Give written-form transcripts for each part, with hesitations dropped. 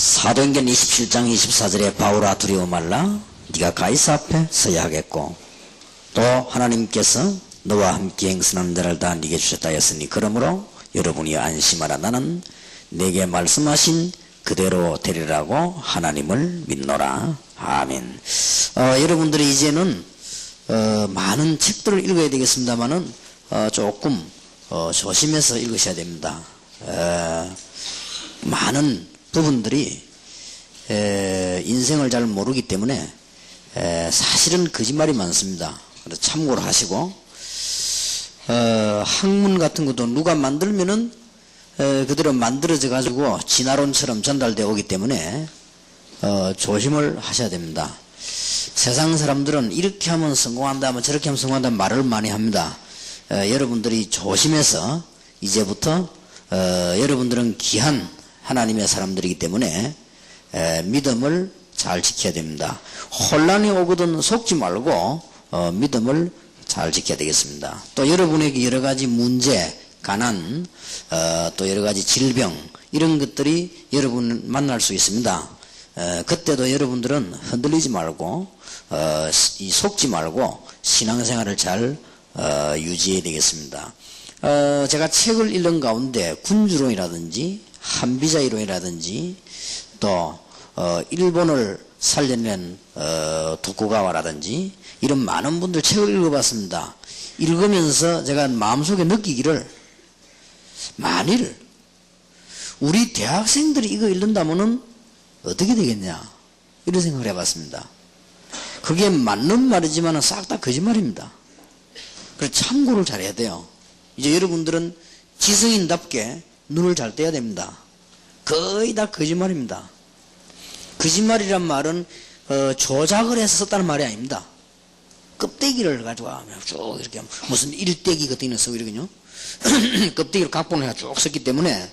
사도행전 27장 24절에 바울아 두려워 말라 네가 가이사 앞에 서야 하겠고 또 하나님께서 너와 함께 행선하는 자를 다 네게 주셨다 했으니 그러므로 여러분이 안심하라. 나는 내게 말씀하신 그대로 되리라고 하나님을 믿노라. 아멘. 여러분들이 이제는 많은 책들을 읽어야 되겠습니다만은 조금 조심해서 읽으셔야 됩니다. 많은 부분들이 인생을 잘 모르기 때문에 사실은 거짓말이 많습니다. 그래서 참고를 하시고 학문 같은 것도 누가 만들면은 그대로 만들어져 가지고 진화론처럼 전달되어 오기 때문에 조심을 하셔야 됩니다. 세상 사람들은 이렇게 하면 성공한다, 저렇게 하면 성공한다 말을 많이 합니다. 여러분들이 조심해서 이제부터 여러분들은 귀한 하나님의 사람들이기 때문에 믿음을 잘 지켜야 됩니다. 혼란이 오거든 속지 말고 믿음을 잘 지켜야 되겠습니다. 또 여러분에게 여러 가지 문제, 가난, 또 여러 가지 질병 이런 것들이 여러분 만날 수 있습니다. 그때도 여러분들은 흔들리지 말고 속지 말고 신앙생활을 잘 유지해야 되겠습니다. 제가 책을 읽는 가운데 군주론이라든지 한비자이론이라든지 또 일본을 살려낸 도쿠가와라든지 이런 많은 분들 책을 읽어봤습니다. 읽으면서 제가 마음속에 느끼기를 만일 우리 대학생들이 이거 읽는다면은 어떻게 되겠냐 이런 생각을 해봤습니다. 그게 맞는 말이지만 싹 다 거짓말입니다. 그래서 참고를 잘해야 돼요. 이제 여러분들은 지성인답게 눈을 잘 떼야 됩니다. 거의 다 거짓말입니다. 거짓말이란 말은 조작을 해서 썼다는 말이 아닙니다. 껍데기를 가지고 쭉 이렇게 무슨 일대기 같은 거 쓰고 이러거든요. 껍데기를 각본을 해서 쭉 썼기 때문에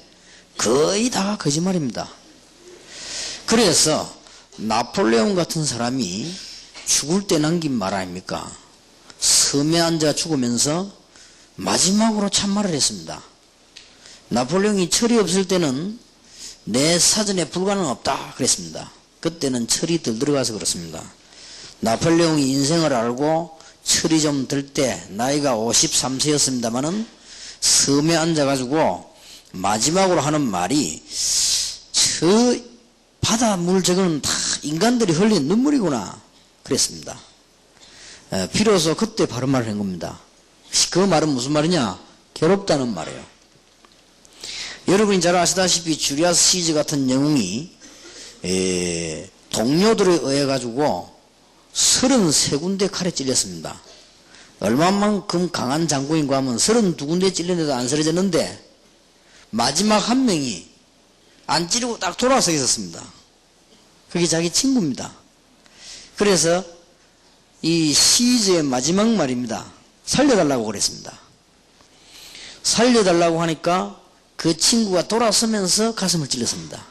거의 다 거짓말입니다. 그래서 나폴레옹 같은 사람이 죽을 때 남긴 말 아닙니까? 섬에 앉아 죽으면서 마지막으로 참말을 했습니다. 나폴레옹이 철이 없을 때는 내 사전에 불가능 없다 그랬습니다. 그때는 철이 덜 들어가서 그렇습니다. 나폴레옹이 인생을 알고 철이 좀 들 때 나이가 53세였습니다만은 섬에 앉아가지고 마지막으로 하는 말이 저 바닷물 저거는 다 인간들이 흘린 눈물이구나 그랬습니다. 비로소 그때 바른 말을 한 겁니다. 그 말은 무슨 말이냐? 괴롭다는 말이에요. 여러분이 잘 아시다시피 주리아스 시즈 같은 영웅이 동료들에 의해 가지고 33군데 칼에 찔렸습니다. 얼마만큼 강한 장군인가 하면 32군데 찔렸는데도 안 쓰러졌는데 마지막 한 명이 안 찌르고 딱 돌아서 있었습니다. 그게 자기 친구입니다. 그래서 이 시즈의 마지막 말입니다. 살려달라고 그랬습니다. 살려달라고 하니까 그 친구가 돌아서면서 가슴을 찔렀습니다.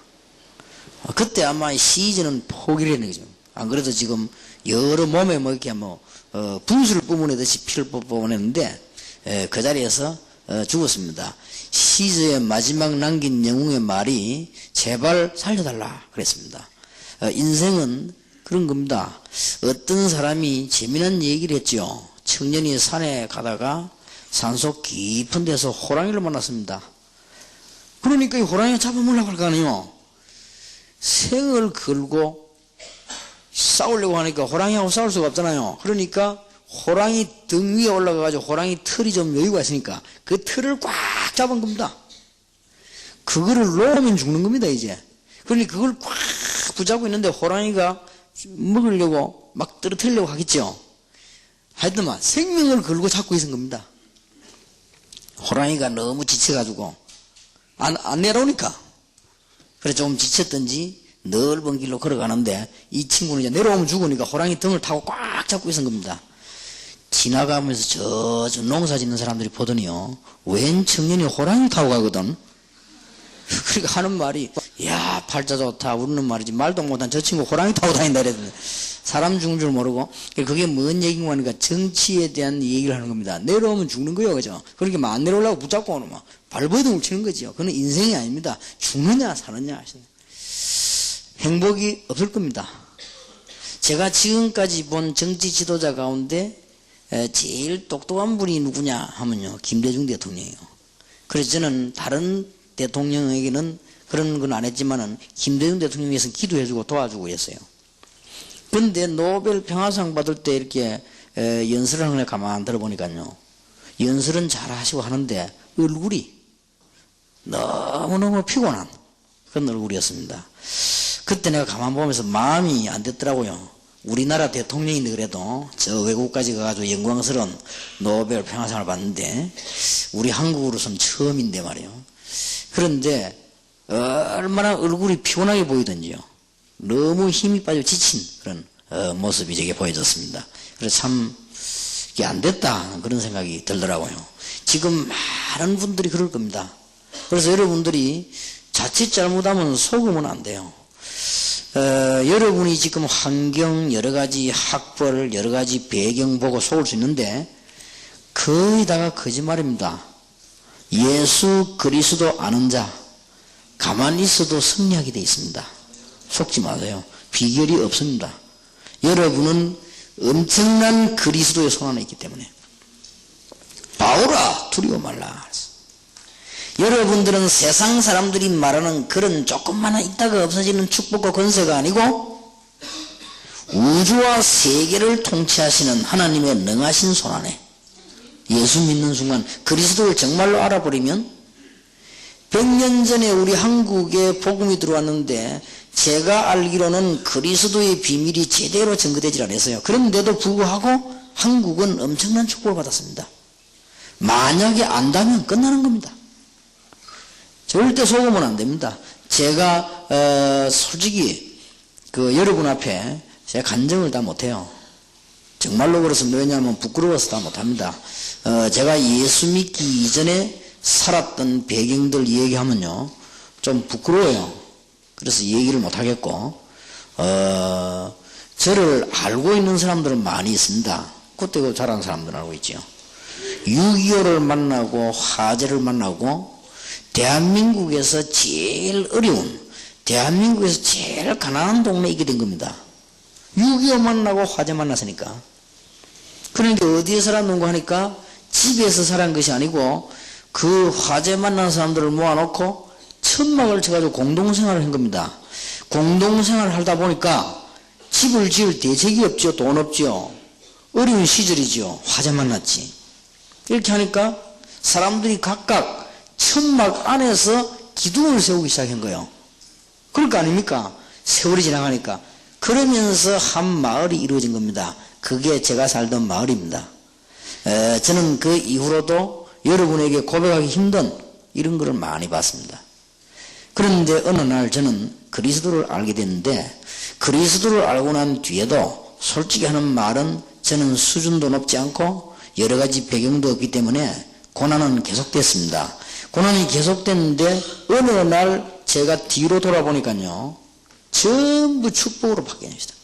그때 아마 시즈는 포기를 했는 거죠. 안 그래도 지금 여러 몸에 뭐 이렇게 분수를 뿜어내듯이 피를 뿜어냈는데 그 자리에서 죽었습니다. 시즈의 마지막 남긴 영웅의 말이 제발 살려달라 그랬습니다. 인생은 그런 겁니다. 어떤 사람이 재미난 얘기를 했죠. 청년이 산에 가다가 산속 깊은 데서 호랑이를 만났습니다. 그러니까 이 호랑이가 잡아먹으려고 할 거 아니에요. 생을 걸고 싸우려고 하니까 호랑이하고 싸울 수가 없잖아요. 그러니까 호랑이 등 위에 올라가가지고 호랑이 털이 좀 여유가 있으니까 그 털을 꽉 잡은 겁니다. 그거를 놓으면 죽는 겁니다 이제. 그러니 그걸 꽉 붙잡고 있는데 호랑이가 먹으려고 막 떨어뜨리려고 하겠죠. 하여튼만 생명을 걸고 잡고 있은 겁니다. 호랑이가 너무 지쳐가지고 안 내려오니까 그래 좀 지쳤던지 넓은 길로 걸어가는데 이 친구는 이제 내려오면 죽으니까 호랑이 등을 타고 꽉 잡고 있은 겁니다. 지나가면서 저 농사 짓는 사람들이 보더니요 웬 청년이 호랑이 타고 가거든. 그러니까 하는 말이 야 팔자 좋다 우는 말이지 말도 못한 저 친구 호랑이 타고 다닌다 이랬는데 사람 죽는 줄 모르고 그게 뭔 얘기인가 하니까 정치에 대한 얘기를 하는 겁니다. 내려오면 죽는 거예요 그죠. 그러니까 안 내려오려고 붙잡고 오는 막 발버둥을 치는 거죠. 그건 인생이 아닙니다. 죽느냐 사느냐 하시네. 행복이 없을 겁니다. 제가 지금까지 본 정치 지도자 가운데 제일 똑똑한 분이 누구냐 하면요, 김대중 대통령이에요. 그래서 저는 다른 대통령에게는 그런 건 안 했지만은 김대중 대통령에 위해서 기도해주고 도와주고 했어요. 그런데 노벨 평화상 받을 때 이렇게 연설을 하는 걸 가만 들어보니까요, 연설은 잘 하시고 하는데 얼굴이 너무너무 피곤한 그런 얼굴이었습니다. 그때 내가 가만 보면서 마음이 안 됐더라고요. 우리나라 대통령인데 그래도 저 외국까지 가가지고 영광스러운 노벨 평화상을 받는데 우리 한국으로서는 처음인데 말이에요. 그런데 얼마나 얼굴이 피곤하게 보이던지요. 너무 힘이 빠지고 지친 그런 모습이 저게 보여졌습니다. 그래서 참 이게 안 됐다 그런 생각이 들더라고요. 지금 많은 분들이 그럴 겁니다. 그래서 여러분들이 자칫 잘못하면 속으면 안 돼요. 여러분이 지금 환경, 여러가지 학벌, 여러가지 배경 보고 속을 수 있는데 거의 다가 거짓말입니다. 예수 그리스도 아는 자 가만히 있어도 승리하게 되어 있습니다. 속지 마세요. 비결이 없습니다. 여러분은 엄청난 그리스도의 손 안에 있기 때문에 바오라 두려워 말라. 여러분들은 세상 사람들이 말하는 그런 조금만 있다가 없어지는 축복과 권세가 아니고 우주와 세계를 통치하시는 하나님의 능하신 손 안에 예수 믿는 순간 그리스도를 정말로 알아버리면 100년 전에 우리 한국에 복음이 들어왔는데 제가 알기로는 그리스도의 비밀이 제대로 증거되질 않았어요. 그런데도 불구하고 한국은 엄청난 축복을 받았습니다. 만약에 안다면 끝나는 겁니다. 절대 속으면 안 됩니다. 제가 솔직히 여러분 앞에 제가 간증을 다 못해요. 정말로 그렇습니다. 왜냐하면 부끄러워서 다 못합니다. 제가 예수 믿기 이전에 살았던 배경들 얘기하면요 좀 부끄러워요. 그래서 얘기를 못하겠고 저를 알고 있는 사람들은 많이 있습니다. 그때 잘하는 사람들은 알고 있죠. 6.25를 만나고 화재를 만나고 대한민국에서 제일 어려운, 대한민국에서 제일 가난한 동네에 있게 된 겁니다. 6.25 만나고 화재 만났으니까. 그러니까 어디에 살았는가 하니까 집에서 살은 것이 아니고 그 화재 만난 사람들을 모아놓고 천막을 쳐가지고 공동생활을 한 겁니다. 공동생활을 하다 보니까 집을 지을 대책이 없죠. 돈 없죠. 어려운 시절이죠. 화재 만났지. 이렇게 하니까 사람들이 각각 천막 안에서 기둥을 세우기 시작한 거예요. 그럴 거 아닙니까? 세월이 지나가니까. 그러면서 한 마을이 이루어진 겁니다. 그게 제가 살던 마을입니다. 저는 그 이후로도 여러분에게 고백하기 힘든 이런 것을 많이 봤습니다. 그런데 어느 날 저는 그리스도를 알게 됐는데 그리스도를 알고 난 뒤에도 솔직히 하는 말은 저는 수준도 높지 않고 여러 가지 배경도 없기 때문에 고난은 계속됐습니다. 고난이 계속됐는데 어느 날 제가 뒤로 돌아보니까요 전부 축복으로 바뀌었습니다.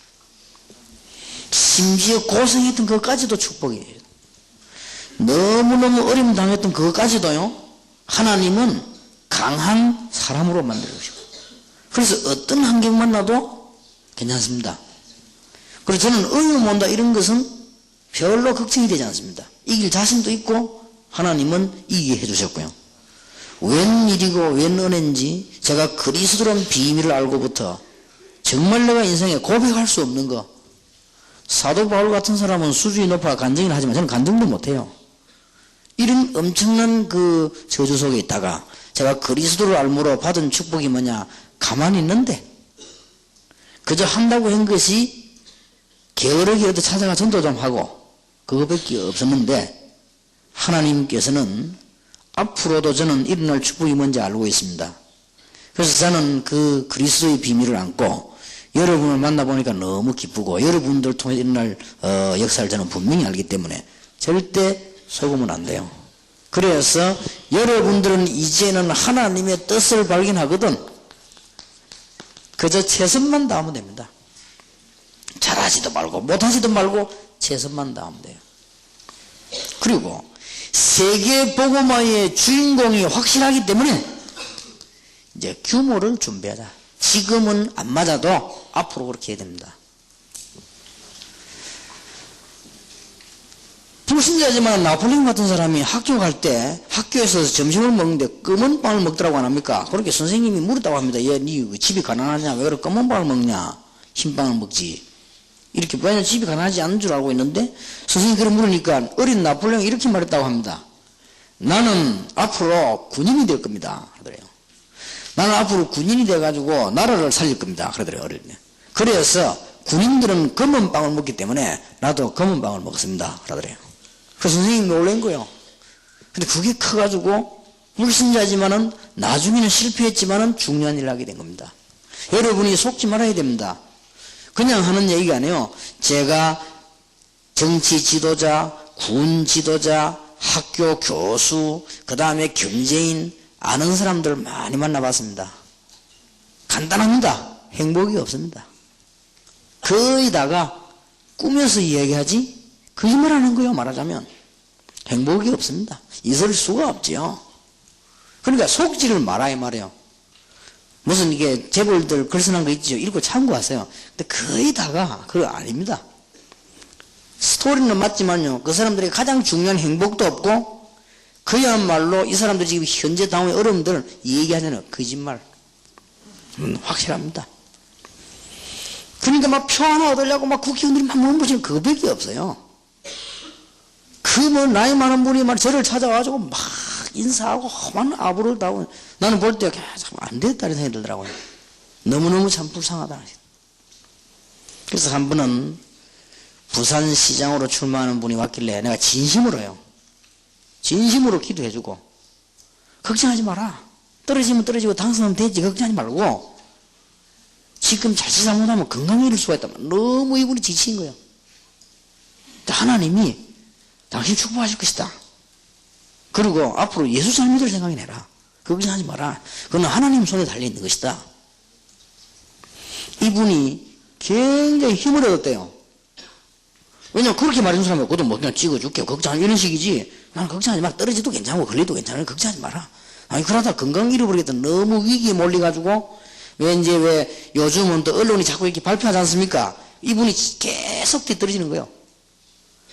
심지어 고생했던 그것까지도 축복이에요. 너무너무 어려움 당했던 그것까지도요 하나님은 강한 사람으로 만들어주시고 그래서 어떤 환경 만나도 괜찮습니다. 그래서 저는 어려움 온다 이런 것은 별로 걱정이 되지 않습니다. 이길 자신도 있고 하나님은 이기게 해주셨고요. 웬일이고 웬 은혜인지 제가 그리스도라는 비밀을 알고부터 정말 내가 인생에 고백할 수 없는 거 사도 바울 같은 사람은 수준이 높아 간증을 하지만 저는 간증도 못해요. 이런 엄청난 그 저주 속에 있다가 제가 그리스도를 알므로 받은 축복이 뭐냐 가만히 있는데 그저 한다고 한 것이 게으르게 어디 찾아가 전도 좀 하고 그거밖에 없었는데 하나님께서는 앞으로도 저는 일어날 축복이 뭔지 알고 있습니다. 그래서 저는 그 그리스도의 비밀을 안고 여러분을 만나보니까 너무 기쁘고 여러분들 통해 일어날 역사를 저는 분명히 알기 때문에 절대 속으면 안 돼요. 그래서 여러분들은 이제는 하나님의 뜻을 발견하거든 그저 최선만 다하면 됩니다. 잘하지도 말고 못하지도 말고 최선만 다하면 돼요. 그리고 세계 복음화의 주인공이 확실하기 때문에 이제 규모를 준비하자. 지금은 안 맞아도 앞으로 그렇게 해야 됩니다. 불신자지만 나폴레옹 같은 사람이 학교 갈 때 학교에서 점심을 먹는데 검은 빵을 먹더라고 안 합니까? 그렇게 선생님이 물었다고 합니다. 얘, 니 집이 가난하냐? 왜 그렇게 검은 빵을 먹냐? 흰 빵을 먹지. 이렇게 왜냐면 집이 가난하지 않은 줄 알고 있는데 선생님이 그렇게 물으니까 어린 나폴레옹이 이렇게 말했다고 합니다. 나는 앞으로 군인이 될 겁니다. 그러더래요. 나는 앞으로 군인이 돼가지고 나라를 살릴 겁니다. 그러더래요. 어릴 때. 그래서 군인들은 검은 빵을 먹기 때문에 나도 검은 빵을 먹습니다. 그러더래요. 그래서 선생님이 놀란 거예요. 근데 그게 커가지고 불신자지만은 나중에는 실패했지만은 중요한 일을 하게 된 겁니다. 여러분이 속지 말아야 됩니다. 그냥 하는 얘기가 아니에요. 제가 정치 지도자, 군 지도자, 학교 교수, 그 다음에 경제인, 아는 사람들 많이 만나봤습니다. 간단합니다. 행복이 없습니다. 거의 다가 꾸며서 이야기하지 거짓말하는 거예요. 말하자면 행복이 없습니다. 있을 수가 없지요. 그러니까 속지를 말아야 말이에요. 무슨 이게 재벌들 글 써놓은 거 있죠. 읽고 참고하세요. 근데 거의 다가 그거 아닙니다. 스토리는 맞지만요. 그 사람들이 가장 중요한 행복도 없고 그야말로 이 사람들이 지금 현재 당의 어려움들을 얘기하자는 거짓말. 확실합니다. 그러니까 막 표 하나 얻으려고 막 국회의원들이 막 몸부시는 그거밖에 없어요. 그 뭐 나이 많은 분이 막 저를 찾아와가지고 막 인사하고 험한 아부를 다고 나는 볼 때 참 안 됐다는 생각이 들더라고요. 너무너무 참 불쌍하다. 그래서 한 번은 부산시장으로 출마하는 분이 왔길래 내가 진심으로요. 진심으로 기도해주고 걱정하지 마라. 떨어지면 떨어지고 당선은 되지. 걱정하지 말고 지금 자칫 잘못하면 건강에 이를 수가 있다면 너무 이분이 지친 거예요. 하나님이 당신 축복하실 것이다. 그리고 앞으로 예수 잘 믿을 생각이 내라. 걱정하지 마라. 그건 하나님 손에 달려있는 것이다. 이분이 굉장히 힘을 얻었대요. 왜냐면 그렇게 말하는 사람이 그것도 뭐 그냥 찍어줄게. 걱정하지 이런 식이지. 나는 걱정하지 마라. 떨어지도 괜찮고 걸리도 괜찮아. 걱정하지 마라. 아니 그러다 건강 잃어버리겠다. 너무 위기에 몰려가지고 왜 요즘은 또 언론이 자꾸 이렇게 발표하지 않습니까? 이분이 계속 뒤떨어지는 거예요.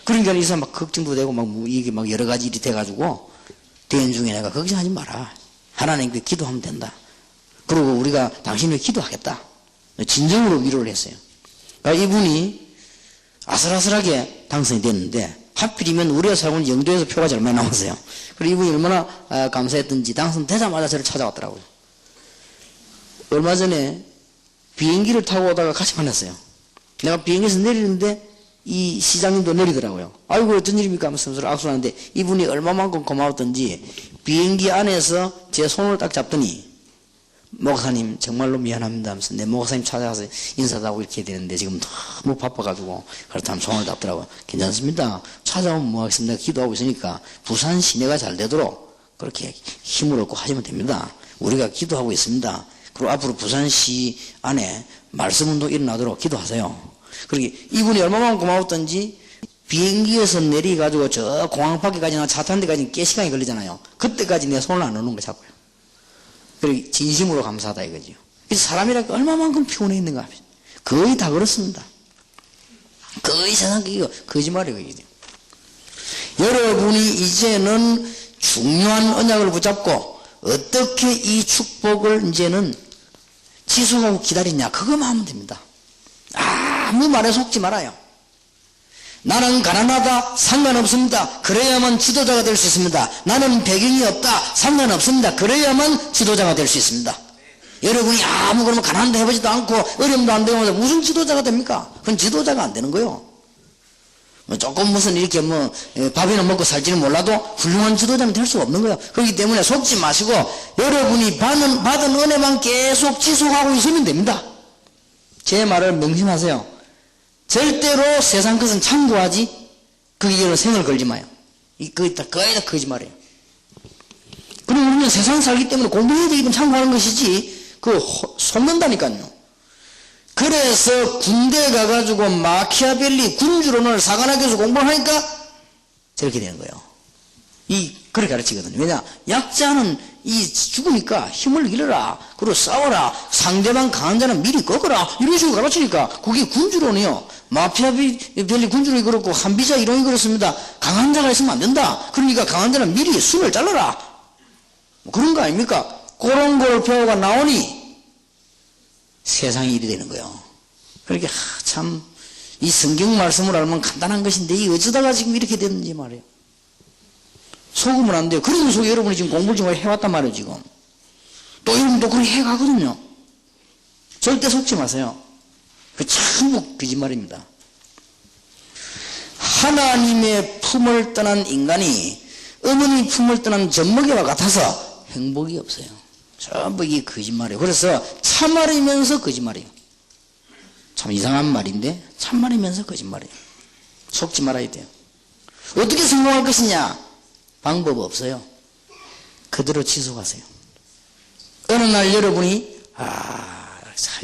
그러니까 이 사람 막 걱정도 되고 이게 막 여러 가지 일이 돼가지고 대인 중에 내가 걱정하지 마라. 하나님께 기도하면 된다. 그리고 우리가 당신을 기도하겠다. 진정으로 위로를 했어요. 그러니까 이분이 아슬아슬하게 당선이 됐는데 하필이면 우리가 살고 있는 영도에서 표가 얼마 남았어요. 그리고 이분이 얼마나 감사했던지 당선되자마자 저를 찾아왔더라고요. 얼마 전에 비행기를 타고 오다가 같이 만났어요. 내가 비행기에서 내리는데 이 시장님도 내리더라고요. 아이고 어떤 일입니까 하면서 악수하는데 이분이 얼마만큼 고마웠던지 비행기 안에서 제 손을 딱 잡더니 목사님 정말로 미안합니다 하면서 내 목사님 찾아가서 인사도 하고 이렇게 되는데 지금 너무 바빠가지고 그렇다면 손을 잡더라고요. 괜찮습니다. 찾아오면 뭐 하겠습니다. 기도하고 있으니까 부산 시내가 잘 되도록 그렇게 힘을 얻고 하시면 됩니다. 우리가 기도하고 있습니다. 그리고 앞으로 부산시 안에 말씀운동 일어나도록 기도하세요. 그러게 이분이 얼마나 고마웠던지 비행기에서 내리가지고 저 공항 밖에까지나 차 탄 데까지 꽤 시간이 걸리잖아요. 그때까지 내 손을 안 놓는 거 자꾸요. 그리고 진심으로 감사하다 이거죠. 그래서 사람이라고 얼마만큼 피곤해 있는가. 거의 다 그렇습니다. 거의 세상 거짓말이에요. 여러분이 이제는 중요한 언약을 붙잡고 어떻게 이 축복을 이제는 지속하고 기다리냐 그것만 하면 됩니다. 아무 말에 속지 말아요. 나는 가난하다 상관없습니다. 그래야만 지도자가 될 수 있습니다. 나는 배경이 없다 상관없습니다. 그래야만 지도자가 될 수 있습니다. 여러분이 아무 그러면 가난도 해보지도 않고 어려움도 안 되고 무슨 지도자가 됩니까? 그건 지도자가 안 되는 거예요. 조금 무슨 이렇게 밥이나 먹고 살지는 몰라도 훌륭한 지도자는 될 수가 없는 거예요. 그렇기 때문에 속지 마시고 여러분이 받은 은혜만 계속 지속하고 있으면 됩니다. 제 말을 명심하세요. 절대로 세상 것은 참고하지 거기에는 생을 걸지 마요. 거의 다 거짓말이에요. 그리고 우리는 세상 살기 때문에 공부해야 되기 때문에 참고하는 것이지 속는다니까요. 그래서 군대 가가지고 마키아벨리 군주론을 사관학교에서 공부를 하니까 저렇게 되는 거예요. 이 그렇게 가르치거든요. 왜냐? 약자는 죽으니까 힘을 잃어라. 그리고 싸워라. 상대방 강한 자는 미리 꺾어라. 이런 식으로 가르치니까 그게 군주론이요. 마피아벨리 군주론이 그렇고 한비자 이론이 그렇습니다. 강한 자가 있으면 안 된다. 그러니까 강한 자는 미리 숨을 잘라라. 뭐 그런 거 아닙니까? 그런 걸 배워가 나오니 세상이 이리 되는 거예요. 그러니까 참 이 성경 말씀을 알면 간단한 것인데 이 어쩌다가 지금 이렇게 됐는지 말이에요. 속으면 안 돼요. 그런 속에 여러분이 지금 공부를 좀 해왔단 말이에요, 지금. 또 여러분도 그렇게 해가거든요. 절대 속지 마세요. 그 전부 거짓말입니다. 하나님의 품을 떠난 인간이 어머니 품을 떠난 젖먹이와 같아서 행복이 없어요. 전부 이게 거짓말이에요. 그래서 참말이면서 거짓말이에요. 참 이상한 말인데 참말이면서 거짓말이에요. 속지 말아야 돼요. 어떻게 성공할 것이냐? 방법 없어요. 그대로 지속하세요. 어느 날 여러분이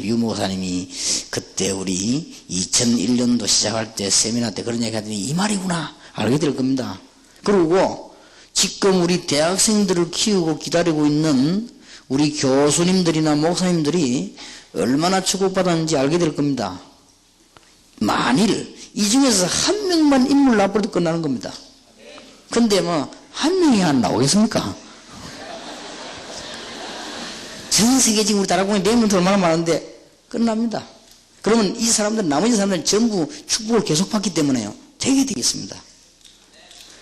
유목사님이 그때 우리 2001년도 시작할 때 세미나 때 그런 얘기 하더니 이 말이구나 알게 될 겁니다. 그리고 지금 우리 대학생들을 키우고 기다리고 있는 우리 교수님들이나 목사님들이 얼마나 축복받았는지 알게 될 겁니다. 만일 이 중에서 한 명만 인물 나빠도 끝나는 겁니다. 근데 뭐 한 명이 안 나오겠습니까? 전 세계 지금 우리 다락방에 내면도 얼마나 많은데 끝납니다. 그러면 이 사람들 나머지 사람들은 전부 축복을 계속 받기 때문에요. 되게 되겠습니다.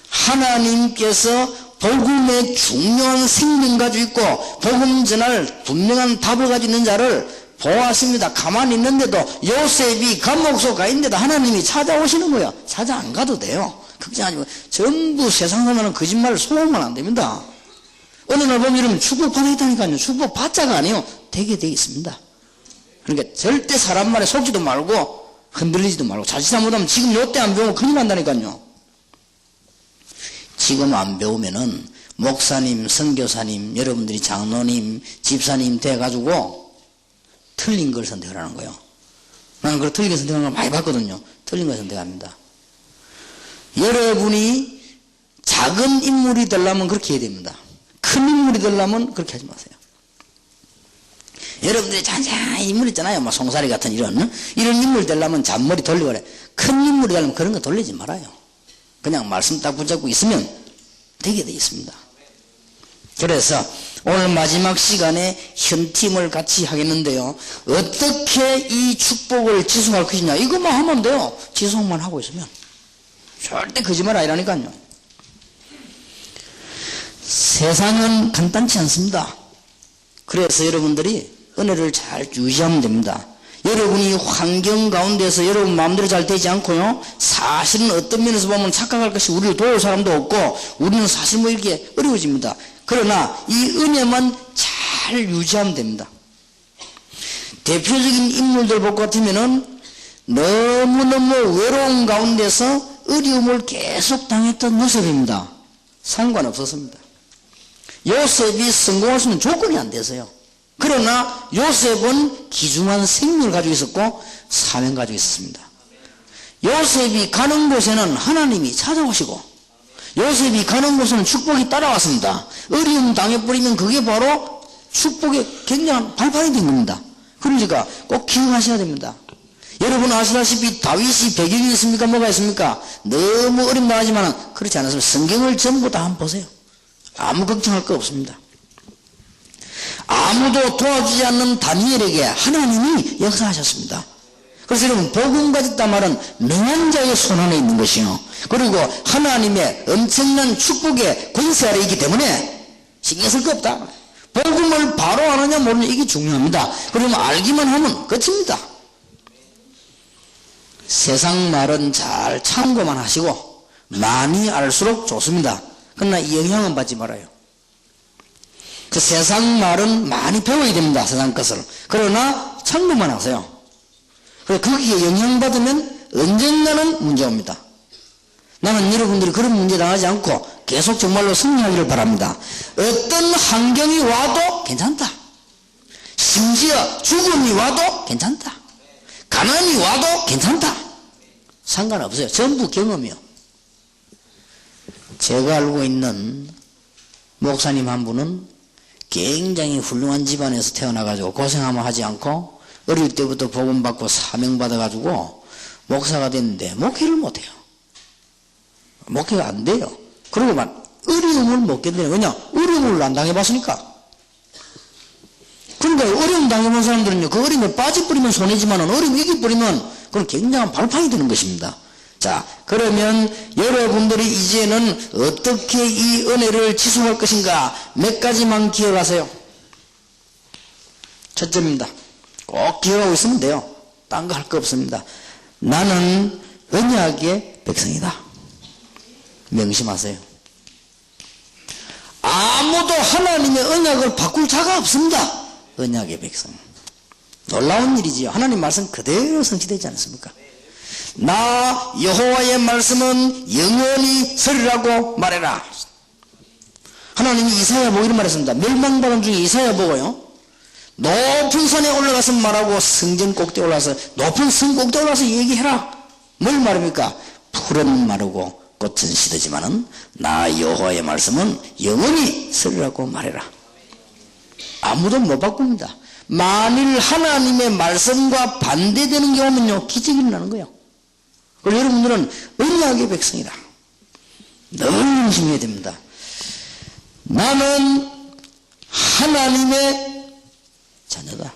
하나님께서 복음의 중요한 생명 가지고 있고 복음 전할 분명한 답을 가지고 있는 자를 보았습니다. 가만히 있는데도 요셉이 감옥 속 가 있는데도 하나님이 찾아오시는 거예요. 찾아 안 가도 돼요. 걱정하지 마. 전부 세상 사람은 거짓말을 소화하면 안 됩니다. 어느 날 보면 여러분 축복받아 있다니까요. 축복받자가 아니에요. 되게 돼 있습니다. 그러니까 절대 사람 말에 속지도 말고 흔들리지도 말고 자칫 잘못하면 지금 요때 안 배우면 큰일 난다니까요. 지금 안 배우면은 목사님, 선교사님, 여러분들이 장로님, 집사님 돼가지고 틀린 걸 선택하라는 거예요. 나는 그걸 틀린 걸 선택하는 걸 많이 봤거든요. 틀린 걸 선택합니다. 여러분이 작은 인물이 되려면 그렇게 해야 됩니다. 큰 인물이 되려면 그렇게 하지 마세요. 여러분들이 잔잔한 인물 있잖아요. 뭐 송사리 같은 이런 인물 되려면 잔머리 돌리고 그래. 큰 인물이 되려면 그런 거 돌리지 말아요. 그냥 말씀 딱 붙잡고 있으면 되게 돼 있습니다. 그래서 오늘 마지막 시간에 현팀을 같이 하겠는데요. 어떻게 이 축복을 지속할 것이냐. 이것만 하면 돼요. 지속만 하고 있으면. 절대 거짓말 아니라니까요. 세상은 간단치 않습니다. 그래서 여러분들이 은혜를 잘 유지하면 됩니다. 여러분이 환경 가운데서 여러분 마음대로 잘 되지 않고요. 사실은 어떤 면에서 보면 착각할 것이 우리를 도울 사람도 없고 우리는 사실 뭐 이렇게 어려워집니다. 그러나 이 은혜만 잘 유지하면 됩니다. 대표적인 인물들 볼 것 같으면은 너무너무 외로운 가운데서 어려움을 계속 당했던 요셉입니다. 상관없었습니다. 요셉이 성공할 수 있는 조건이 안 돼서요. 그러나 요셉은 귀중한 생명을 가지고 있었고 사명 가지고 있었습니다. 요셉이 가는 곳에는 하나님이 찾아오시고 요셉이 가는 곳에는 축복이 따라왔습니다. 어려움 당해버리면 그게 바로 축복의 굉장한 발판이 된 겁니다. 그러니까 꼭 기억하셔야 됩니다. 여러분 아시다시피 다윗이 배경이 있습니까? 뭐가 있습니까? 너무 어려움 당하지만 그렇지 않았습니다. 성경을 전부 다 한번 보세요. 아무 걱정할 거 없습니다. 아무도 도와주지 않는 다니엘에게 하나님이 역사하셨습니다. 그래서 여러분 복음 가졌단 말은 명한 자의 손 안에 있는 것이요. 그리고 하나님의 엄청난 축복의 권세 아래 있기 때문에 신경 쓸 거 없다. 복음을 바로 아느냐 모르냐 이게 중요합니다. 그러면 알기만 하면 끝입니다. 세상 말은 잘 참고만 하시고 많이 알수록 좋습니다. 그러나 영향은 받지 말아요. 그 세상 말은 많이 배워야 됩니다. 세상 것을. 그러나 참고만 하세요. 그래서 거기에 영향받으면 언젠가는 문제 옵니다. 나는 여러분들이 그런 문제 당하지 않고 계속 정말로 승리하기를 바랍니다. 어떤 환경이 와도 괜찮다. 심지어 죽음이 와도 괜찮다. 가난이 와도 괜찮다. 상관없어요. 전부 경험이요. 제가 알고 있는 목사님 한 분은 굉장히 훌륭한 집안에서 태어나가지고 고생하면 하지 않고 어릴 때부터 복음받고 사명받아가지고 목사가 됐는데 목회를 못해요. 목회가 안 돼요. 그리고 막 어려움을 못 견뎌요. 왜냐? 어려움을 안 당해봤으니까. 그러니까 어려움 당해본 사람들은요, 그 어려움에 빠져버리면 손해지만 어려움 이겨버리면 그건 굉장한 발판이 되는 것입니다. 자, 그러면 여러분들이 이제는 어떻게 이 은혜를 지속할 것인가 몇 가지만 기억하세요. 첫째입니다. 꼭 기억하고 있으면 돼요. 딴 거 할 거 없습니다. 나는 언약의 백성이다. 명심하세요. 아무도 하나님의 언약을 바꿀 자가 없습니다. 언약의 백성. 놀라운 일이지요. 하나님 말씀 그대로 성취되지 않습니까? 나 여호와의 말씀은 영원히 서리라고 말해라. 하나님이 이사야보고 이런 말했습니다. 멸망받은 중에 이사야보고요, 높은 산에 올라가서 말하고 성전 꼭대에 올라가서 높은 성 꼭대에 올라가서 얘기해라. 뭘 말합니까? 풀은 마르고 꽃은 시들지만은 나 여호와의 말씀은 영원히 서리라고 말해라. 아무도 못 바꿉니다. 만일 하나님의 말씀과 반대되는 경우면요, 기적이 일어나는 거예요. 그리고 여러분들은 언약의 백성이다. 늘 명심해야 됩니다. 나는 하나님의 자녀다.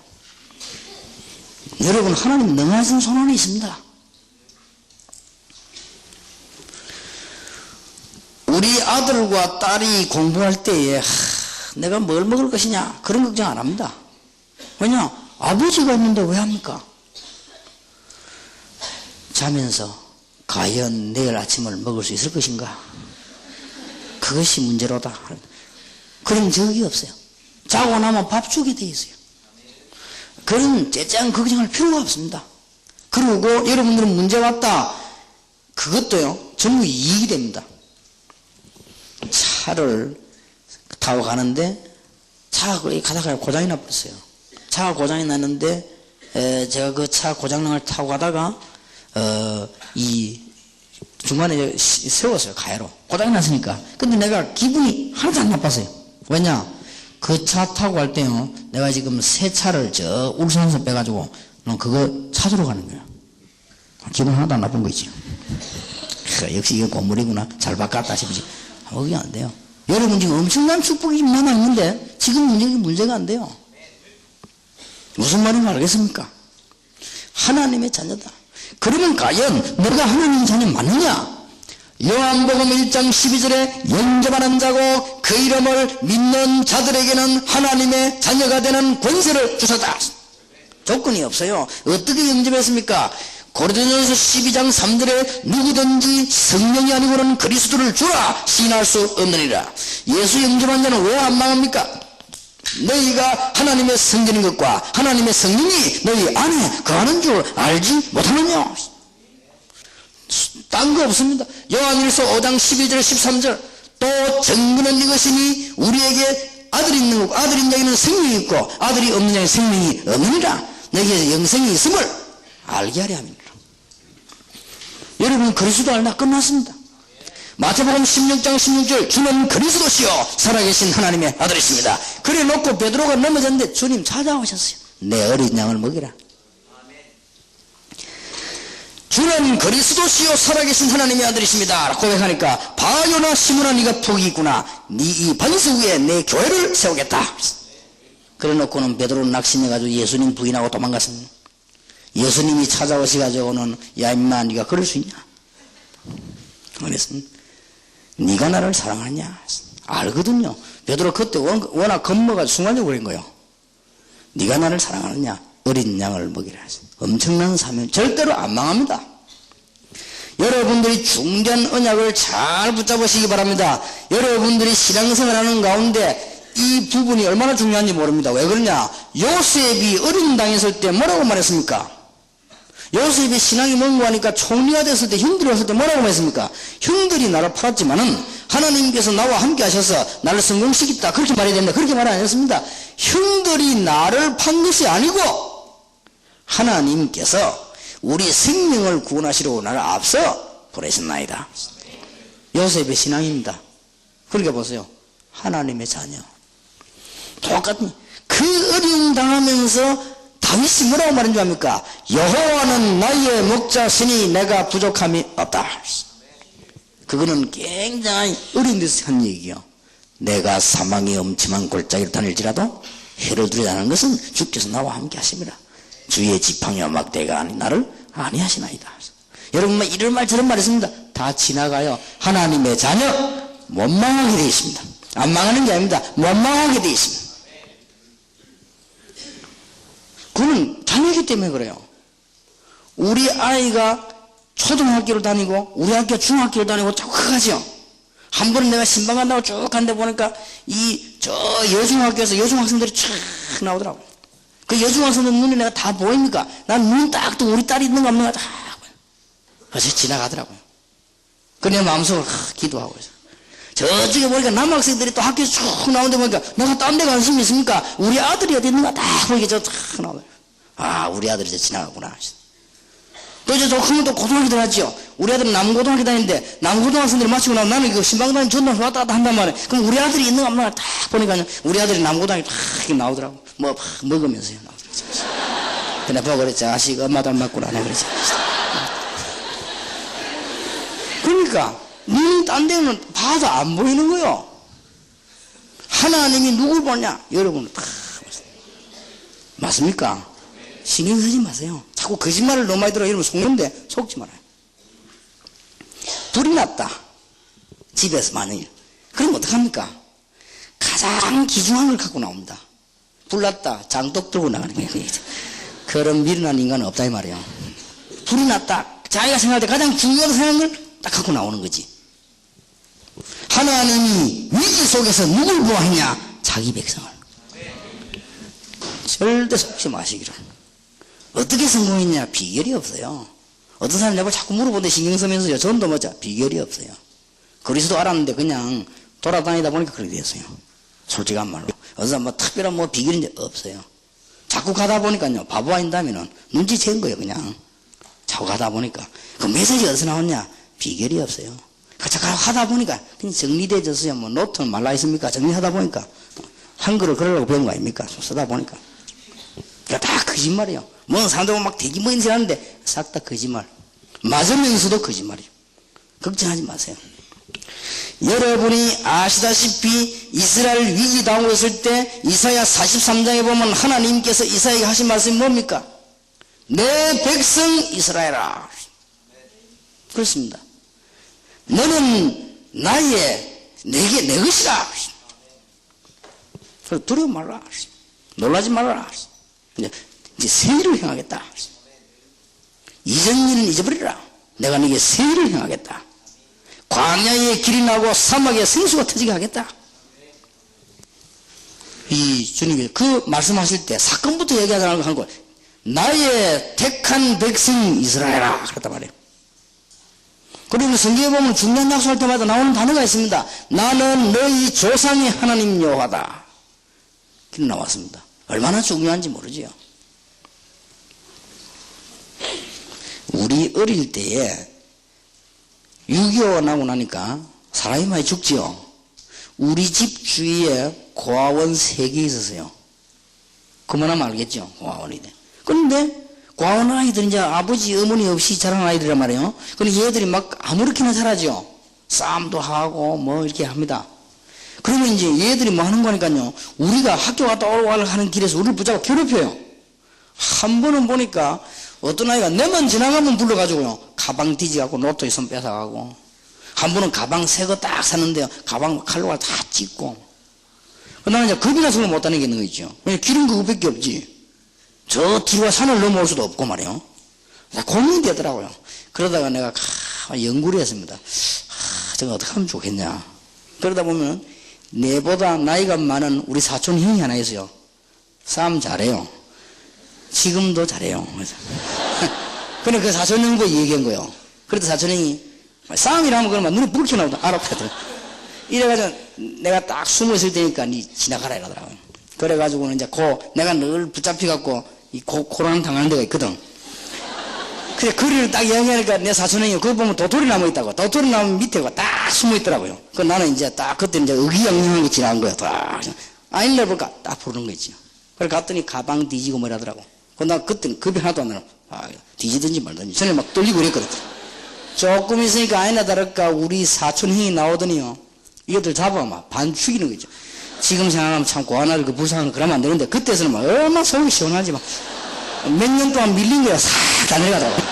여러분, 하나님 능하신 손 안에 있습니다. 우리 아들과 딸이 공부할 때에 내가 뭘 먹을 것이냐 그런 걱정 안 합니다. 왜냐? 아버지가 있는데 왜 합니까? 자면서 과연 내일 아침을 먹을 수 있을 것인가? 그것이 문제로다. 그런 적이 없어요. 자고 나면 밥 주게 돼 있어요. 그런 째짱 걱정할 필요가 없습니다. 그리고 여러분들은 문제 왔다, 그것도요 전부 이익이 됩니다. 차를 타고 가는데 차가 가다가 고장이 나버렸어요. 차가 고장이 났는데 제가 그 차 고장을 타고 가다가 이 중간에 세웠어요. 가해로 고장이 났으니까. 근데 내가 기분이 하나도 안 나빴어요. 왜냐? 그 차 타고 갈 때요, 내가 지금 새 차를 저 울산에서 빼가지고 그거 찾으러 가는 거야. 기분 하나도 안 나쁜 거 있지. 역시 이게 건물이구나, 잘 바꿨다 싶지. 그게 안 돼요. 여러분 지금 엄청난 축복이 지금 남아있는데 지금 문제가 안 돼요. 무슨 말인지 알겠습니까? 하나님의 자녀다. 그러면 과연 너가 하나님의 자녀 맞느냐? 요한복음 1장 12절에 영접하는 자고 그 이름을 믿는 자들에게는 하나님의 자녀가 되는 권세를 주셨다. 조건이 없어요. 어떻게 영접했습니까? 고린도전서 12장 3절에 누구든지 성령이 아니고는 그리스도를 주라 시인할 수 없느니라. 예수 영접한 자는 왜 안 망합니까? 너희가 하나님의 성전인 것과 하나님의 성령이 너희 안에 거하는 줄 알지 못하느냐? 딴 거 없습니다. 요한일서 5장 12절 13절 또 증거는 이것이니 우리에게 아들이 있는 거고 아들이 있는 자에게는 생명이 있고 아들이 없는 자에게는 생명이 없느니라. 너희에게 영생이 있음을 알게 하려 함이니라. 여러분, 그리스도 알나 끝났습니다. 마태복음 16장 16절 주는 그리스도시요 살아계신 하나님의 아들이십니다. 그래 놓고 베드로가 넘어졌는데 주님 찾아오셨어요. 내 어린 양을 먹이라. 주는 그리스도시요 살아계신 하나님의 아들이십니다 고백하니까, 바요나 시므나 네가 복이 있구나. 네 이 반석 위에 내 교회를 세우겠다. 그래 놓고는 베드로는 낙심해가지고 예수님 부인하고 도망갔습니다. 예수님이 찾아오셔가지고는 야 임마 네가 그럴 수 있냐? 그랬습니다. 네가 나를 사랑하냐? 알거든요. 베드로 그때 워낙 겁먹어서 순간적으로 그런 거예요. 네가 나를 사랑하느냐? 어린 양을 먹이라. 엄청난 사명. 절대로 안 망합니다. 여러분들이 중대한 언약을 잘 붙잡으시기 바랍니다. 여러분들이 신앙생활하는 가운데 이 부분이 얼마나 중요한지 모릅니다. 왜 그러냐? 요셉이 어린 당했을 때 뭐라고 말했습니까? 요셉이 신앙이 뭔고하니까 총리가 됐을 때, 형들이 왔을 때 뭐라고 말했습니까? 형들이 나를 팔았지만은 하나님께서 나와 함께 하셔서 나를 성공시켰다. 그렇게 말해야 됩니다. 그렇게 말 안 했습니다. 형들이 나를 판 것이 아니고 하나님께서 우리 생명을 구원하시려고 나를 앞서 보내셨나이다. 요셉의 신앙입니다. 그러니까 보세요. 하나님의 자녀. 똑같은 그 어려움 당하면서 다윗이 뭐라고 말한 줄 압니까? 여호와는 나의 목자시니 내가 부족함이 없다. 그거는 굉장히 어려운 데서 한 얘기요. 내가 사망의 엄침한 골짜기를 다닐지라도 해를 두려지 않은 것은 주께서 나와 함께 하심이라. 주의 지팡이와 막대가 나를 안위하시나이다. 여러분 이런 말 저런 말 있습니다. 다 지나가요. 하나님의 자녀 못 망하게 되어 있습니다. 안 망하는 게 아닙니다. 못 망하게 되어 있습니다. 그는 자녀이기 때문에 그래요. 우리 아이가 초등학교를 다니고 우리 학교 중학교를 다니고 자꾸 가죠. 한 번은 내가 신방 간다고 쭉 간데 보니까 저 여중학교에서 여중학생들이 쫙 나오더라고요. 그 여중학생들 눈에 내가 다 보입니까? 난 눈 딱 뜨고 우리 딸이 있는가 없는가 다 그래서 지나가더라고요. 그 내 마음속으로 기도하고 있어요. 저쪽에 보니까 남학생들이 또 학교에서 쭉 나오는데 보니까 내가 딴 데 관심이 있습니까? 우리 아들이 어디 있는가 딱 보이게 저 딱 나오더라고요. 아, 우리 아들이 이제 지나가구나. 또 이제 저 크면 또 고등학교 들어갔죠. 우리 아들은 남고등학교 다니는데 남고등학생들이 마치고 나면 나는 이거 신방 다니는 전담 왔다 갔다 한단 말이에요. 그럼 우리 아들이 있는가 없는가 딱 보니까 우리 아들이 남고등학교 딱 이렇게 나오더라고. 뭐 먹으면서요. 나오더라고요. 근데 보고 그랬지. 자식 엄마 닮았구나. 내가 그랬지. 그러니까 눈이 딴 데는 봐도 안 보이는 거요. 하나님이 누굴 보냐? 여러분은 다 맞습니까? 신경 쓰지 마세요. 자꾸 거짓말을 너무 많이 들어. 이러면 속는데 속지 말아요. 불이 났다. 집에서 만일. 그럼 어떡합니까? 가장 귀중한 걸 갖고 나옵니다. 불 났다. 장독 들고 나가는 거예요. 그런 미련한 인간은 없다 이 말이에요. 불이 났다. 자기가 생각할 때 가장 중요하다고 생각한 걸 딱 갖고 나오는 거지. 하나님이 위기 속에서 누굴 보호하냐? 자기 백성을. 절대 속지 마시기를. 어떻게 성공했냐? 비결이 없어요. 어떤 사람이 내가 자꾸 물어보는데 신경 쓰면서요. 전도 맞아. 비결이 없어요. 그리스도 알았는데 그냥 돌아다니다 보니까 그렇게 됐어요. 솔직한 말로. 어떤 사람 뭐 특별한 뭐 비결인지 없어요. 자꾸 가다 보니까요. 바보 아닌다면은 눈치챈 거예요. 그냥. 자꾸 가다 보니까. 그 메시지 어디서 나왔냐? 비결이 없어요. 자꾸 하다 보니까 그냥 정리되어졌어요. 뭐 노트는 말라 있습니까? 정리하다 보니까 한글을 그러려고 배운 거 아닙니까? 쓰다 보니까. 그러니까 다 거짓말이에요. 뭐 사람들 막 되게 뭐 인생 하는데 싹 다 거짓말. 맞으면서도 거짓말이에요. 걱정하지 마세요. 여러분이 아시다시피 이스라엘 위기 당하고 있을 때 이사야 43장에 보면 하나님께서 이사야에게 하신 말씀이 뭡니까? 내 백성 이스라엘아. 그렇습니다. 너는 내게 내 것이라. 그래서 두려워 말라. 놀라지 말라. 이제 새 일을 행하겠다. 이전 일은 잊어버리라. 내가 네게 새 일을 행하겠다. 광야에 길이 나고 사막에 생수가 터지게 하겠다. 이 주님이 그 말씀하실 때 사건부터 얘기하자는 한 거. 나의 택한 백성 이스라엘아. 그랬단 말이에요. 그리고 성경에 보면 중요한 약속할 때마다 나오는 단어가 있습니다. 나는 너희 조상의 하나님 여호와다. 이렇게 나왔습니다. 얼마나 중요한지 모르지요. 우리 어릴 때에 6.25 나고 나니까 사람이 많이 죽지요. 우리 집 주위에 고아원 3개 있었어요. 그만하면 알겠죠. 고아원이. 그런데 고아원 아이들은 이제 아버지 어머니 없이 자란 아이들이란 말이에요. 그런데 얘들이 막 아무렇게나 자라죠. 싸움도 하고 뭐 이렇게 합니다. 그러면 이제 얘들이 뭐 하는 거니까요. 우리가 학교 갔다 오고 하는 길에서 우리를 붙잡고 괴롭혀요. 한 번은 보니까 어떤 아이가 내만 지나가면 불러가지고요. 가방 뒤지갖고 로또에 손 뺏어가고. 한 번은 가방 새 거 딱 샀는데요. 가방 칼로 다 찢고. 나는 이제 겁이 나서 못 다니겠는 거 있죠. 왜냐면 길은 그거밖에 없지. 저 뒤로 산을 넘어올 수도 없고 말이에요. 고민이 되더라고요. 그러다가 내가 연구를 했습니다. 저거 어떻게 하면 좋겠냐. 그러다 보면 내보다 나이가 많은 우리 사촌 형이 하나 있어요. 싸움 잘해요. 지금도 잘해요. 그래 그 사촌 형보고 얘기한 거예요. 그래도 사촌 형이 싸움이라면 그러면 눈에 붉게 나오다 알았거든. 이래가지고 내가 딱 숨어 있을 테니까 니 지나가라 이러더라고요. 그래가지고는 이제 내가 늘 붙잡혀갖고 이 고란 당하는 데가 있거든. 그래, 거리를 딱 이야기하니까 내 사촌 형이 그거 보면 도토리 나무 있다고. 도토리 나무 밑에 딱 숨어 있더라고요. 그 나는 이제 딱 그때 이제 의기양양한 게 지나간 거야. 딱. 아닌날 볼까? 딱 부르는 거 있지. 그래 갔더니 가방 뒤지고 뭐라더라고. 나 그때는 겁이 하나도 안 나요. 뒤지든지 말든지. 전에 막 떨리고 그랬거든. 조금 있으니까 아니나 다를까 우리 사촌 형이 나오더니요. 이것들 잡아 막 반 죽이는 거죠. 지금 생각하면 참 고아나를 그 불쌍한 그러면 안 되는데 그때서는 막 얼마나 속이 시원하지 막. 몇 년 동안 밀린 거야. 싹 다 내려가더라고.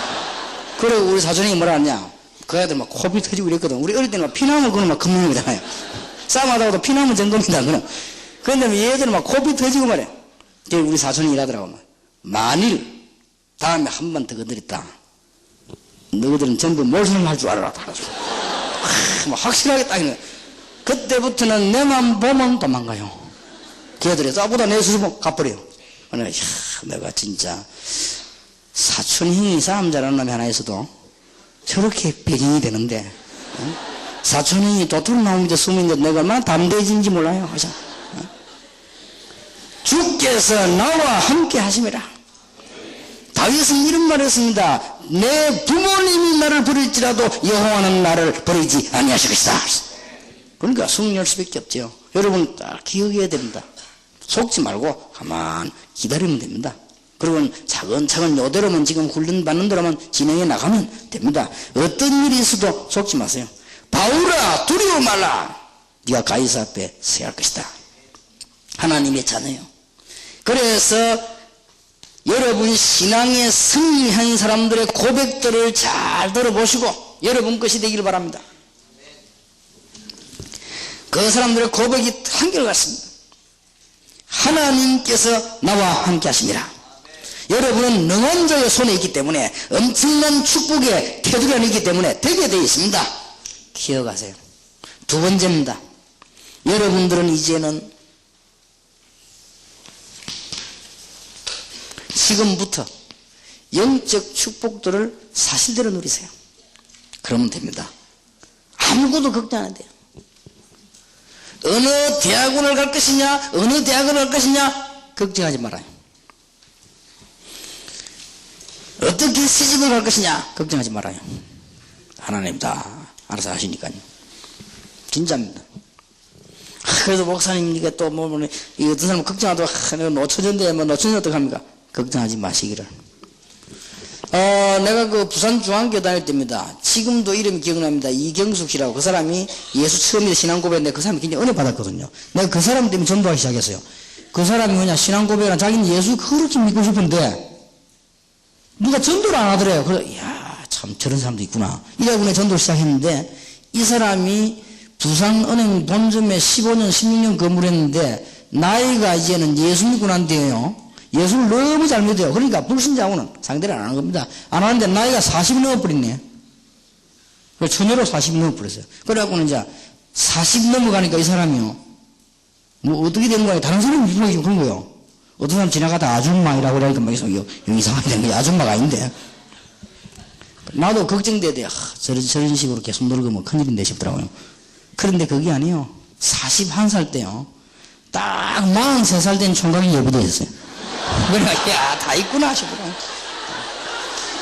그리고 우리 사촌 형이 뭐라 하냐. 그 애들 막 코비 터지고 이랬거든. 우리 어릴 때는 막 피나물 그는 막 금는 거잖아요. 싸움하다가도 피나물 정도입니다. 그는. 그런데 얘들은 막 코비 터지고 말해. 우리 사촌이 일하더라고. 만일 다음에 한 번 더 건드렸다. 너희들은 전부 몰살을 할 줄 알아라. 확실하게 딱 있는. 그때부터는 내만 보면 도망가요. 걔들이 싸보다 내 수습 가버려요. 내가 진짜 사촌 형이 싸움 잘하는 놈이 하나 있어도 저렇게 배경이 되는데 사촌 형이 도토리 나무 밑에 숨어있는데 내가 얼마나 담대해진지 몰라요. 주께서 나와 함께 하심이라. 다윗은 이런 말을 했습니다. 내 부모님이 나를 버릴지라도 여호와는 나를 버리지 아니하실 것이다. 그러니까 승리할 수밖에 없죠. 여러분 딱 기억해야 됩니다. 속지 말고 가만 기다리면 됩니다. 그리고 차근차근 요대로만 지금 훈련받는 대로만 진행해 나가면 됩니다. 어떤 일이 있어도 속지 마세요. 바울아 두려워 말라. 네가 가이사 앞에 서야 할 것이다. 하나님의 자녀요. 그래서 여러분 신앙에 승리한 사람들의 고백들을 잘 들어보시고 여러분 것이 되기를 바랍니다. 그 사람들의 고백이 한결같습니다. 하나님께서 나와 함께 하십니다. 여러분은 능한 자의 손에 있기 때문에 엄청난 축복의 테두리 안에 있기 때문에 되게 되어 있습니다. 기억하세요. 두 번째입니다. 여러분들은 이제는 지금부터 영적 축복들을 사실대로 누리세요. 그러면 됩니다. 아무것도 걱정 안 돼요. 어느 대학원을 갈 것이냐, 어느 대학을 갈 것이냐 걱정하지 말아요. 어떻게 시집을 갈 것이냐 걱정하지 말아요. 하나님 다 알아서 하시니까요. 진짜입니다. 그래서 목사님 이게 또 이 어떤 사람 걱정하다가 내가 노처전데 노처전 어떡합니까? 걱정하지 마시기를. 내가 그 부산중앙교 다닐 때입니다. 지금도 이름이 기억납니다. 이경숙 씨라고. 그 사람이 예수 처음에 신앙 고백했는데 그 사람이 굉장히 은혜 받았거든요. 내가 그 사람 때문에 전도하기 시작했어요. 그 사람이 뭐냐, 신앙 고백을 자기는 예수 그렇게 믿고 싶은데 누가 전도를 안 하더래요. 그래서 이야 참 저런 사람도 있구나. 이래고 내가 전도를 시작했는데 이 사람이 부산은행 본점에 15년 16년 근무했는데 나이가 이제는 예수 믿고 난 뒤에요. 예수를 너무 잘 믿어요. 그러니까 불신자하고는 상대를 안 하는 겁니다. 안 하는데 나이가 40이 넘어버렸네. 처녀로 40이 넘어버렸어요. 그래갖고는 이제 40 넘어가니까 이 사람이요. 뭐 어떻게 된 거야? 다른 사람이 이상하게 그런 거예요. 어떤 사람 지나가다 아줌마이라고 그러니까 막 이상하게 된 거야. 아줌마가 아닌데. 나도 걱정되대. 저런 식으로 계속 늙으면 큰일인데 싶더라고요. 그런데 그게 아니에요. 41살 때요. 딱 43살 된 총각이 예비되어 있어요. 그러니까 야, 다 있구나 싶어요.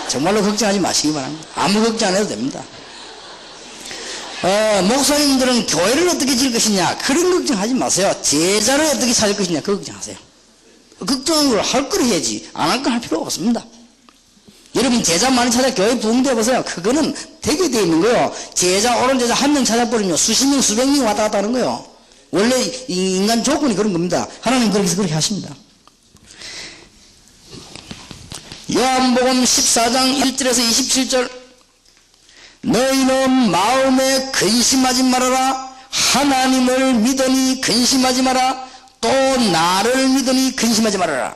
정말로 걱정하지 마시기 바랍니다. 아무 걱정 안 해도 됩니다. 목사님들은 교회를 어떻게 지을 것이냐 그런 걱정하지 마세요. 제자를 어떻게 찾을 것이냐 그 걱정하세요. 걱정한 걸 할 걸 해야지 안 할 걸 할 필요가 없습니다. 여러분 제자 많이 찾아 교회 부흥돼 보세요. 그거는 되게 돼 있는 거예요. 제자 옳은 제자 한 명 찾아버리면 수십 명 수백 명 왔다 갔다 하는 거예요. 원래 인간 조건이 그런 겁니다. 하나님 그렇게 하십니다. 요한복음 14장 1절에서 27절 너희는 마음에 근심하지 말아라. 하나님을 믿으니 근심하지 마라. 또 나를 믿으니 근심하지 말아라.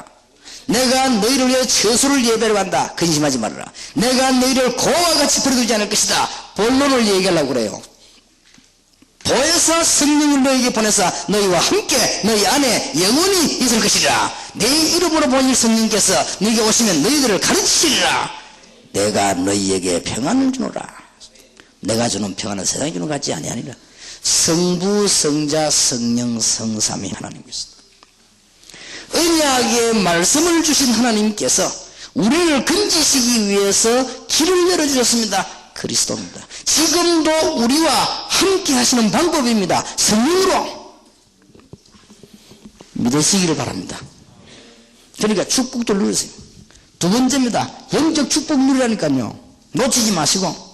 내가 너희를 위해 처소를 예배를 한다. 근심하지 말아라. 내가 너희를 고와 같이 버려두지 않을 것이다. 본론을 얘기하려고 그래요. 보혜사 성령을 너희에게 보내사 너희와 함께 너희 안에 영원히 있을 것이라. 내 이름으로 보낼 성령께서 너희에게 오시면 너희들을 가르치시리라. 내가 너희에게 평안을 주노라. 내가 주는 평안은 세상이 주는 것 같지 아니하니라. 성부 성자 성령 성삼위 하나님께서 언약의 말씀을 주신 하나님께서 우리를 건지시기 위해서 길을 열어주셨습니다. 그리스도입니다. 지금도 우리와 함께 하시는 방법입니다. 성령으로 믿으시기를 바랍니다. 그러니까 축복도 누리세요. 두 번째입니다. 영적 축복 누리라니까요. 놓치지 마시고.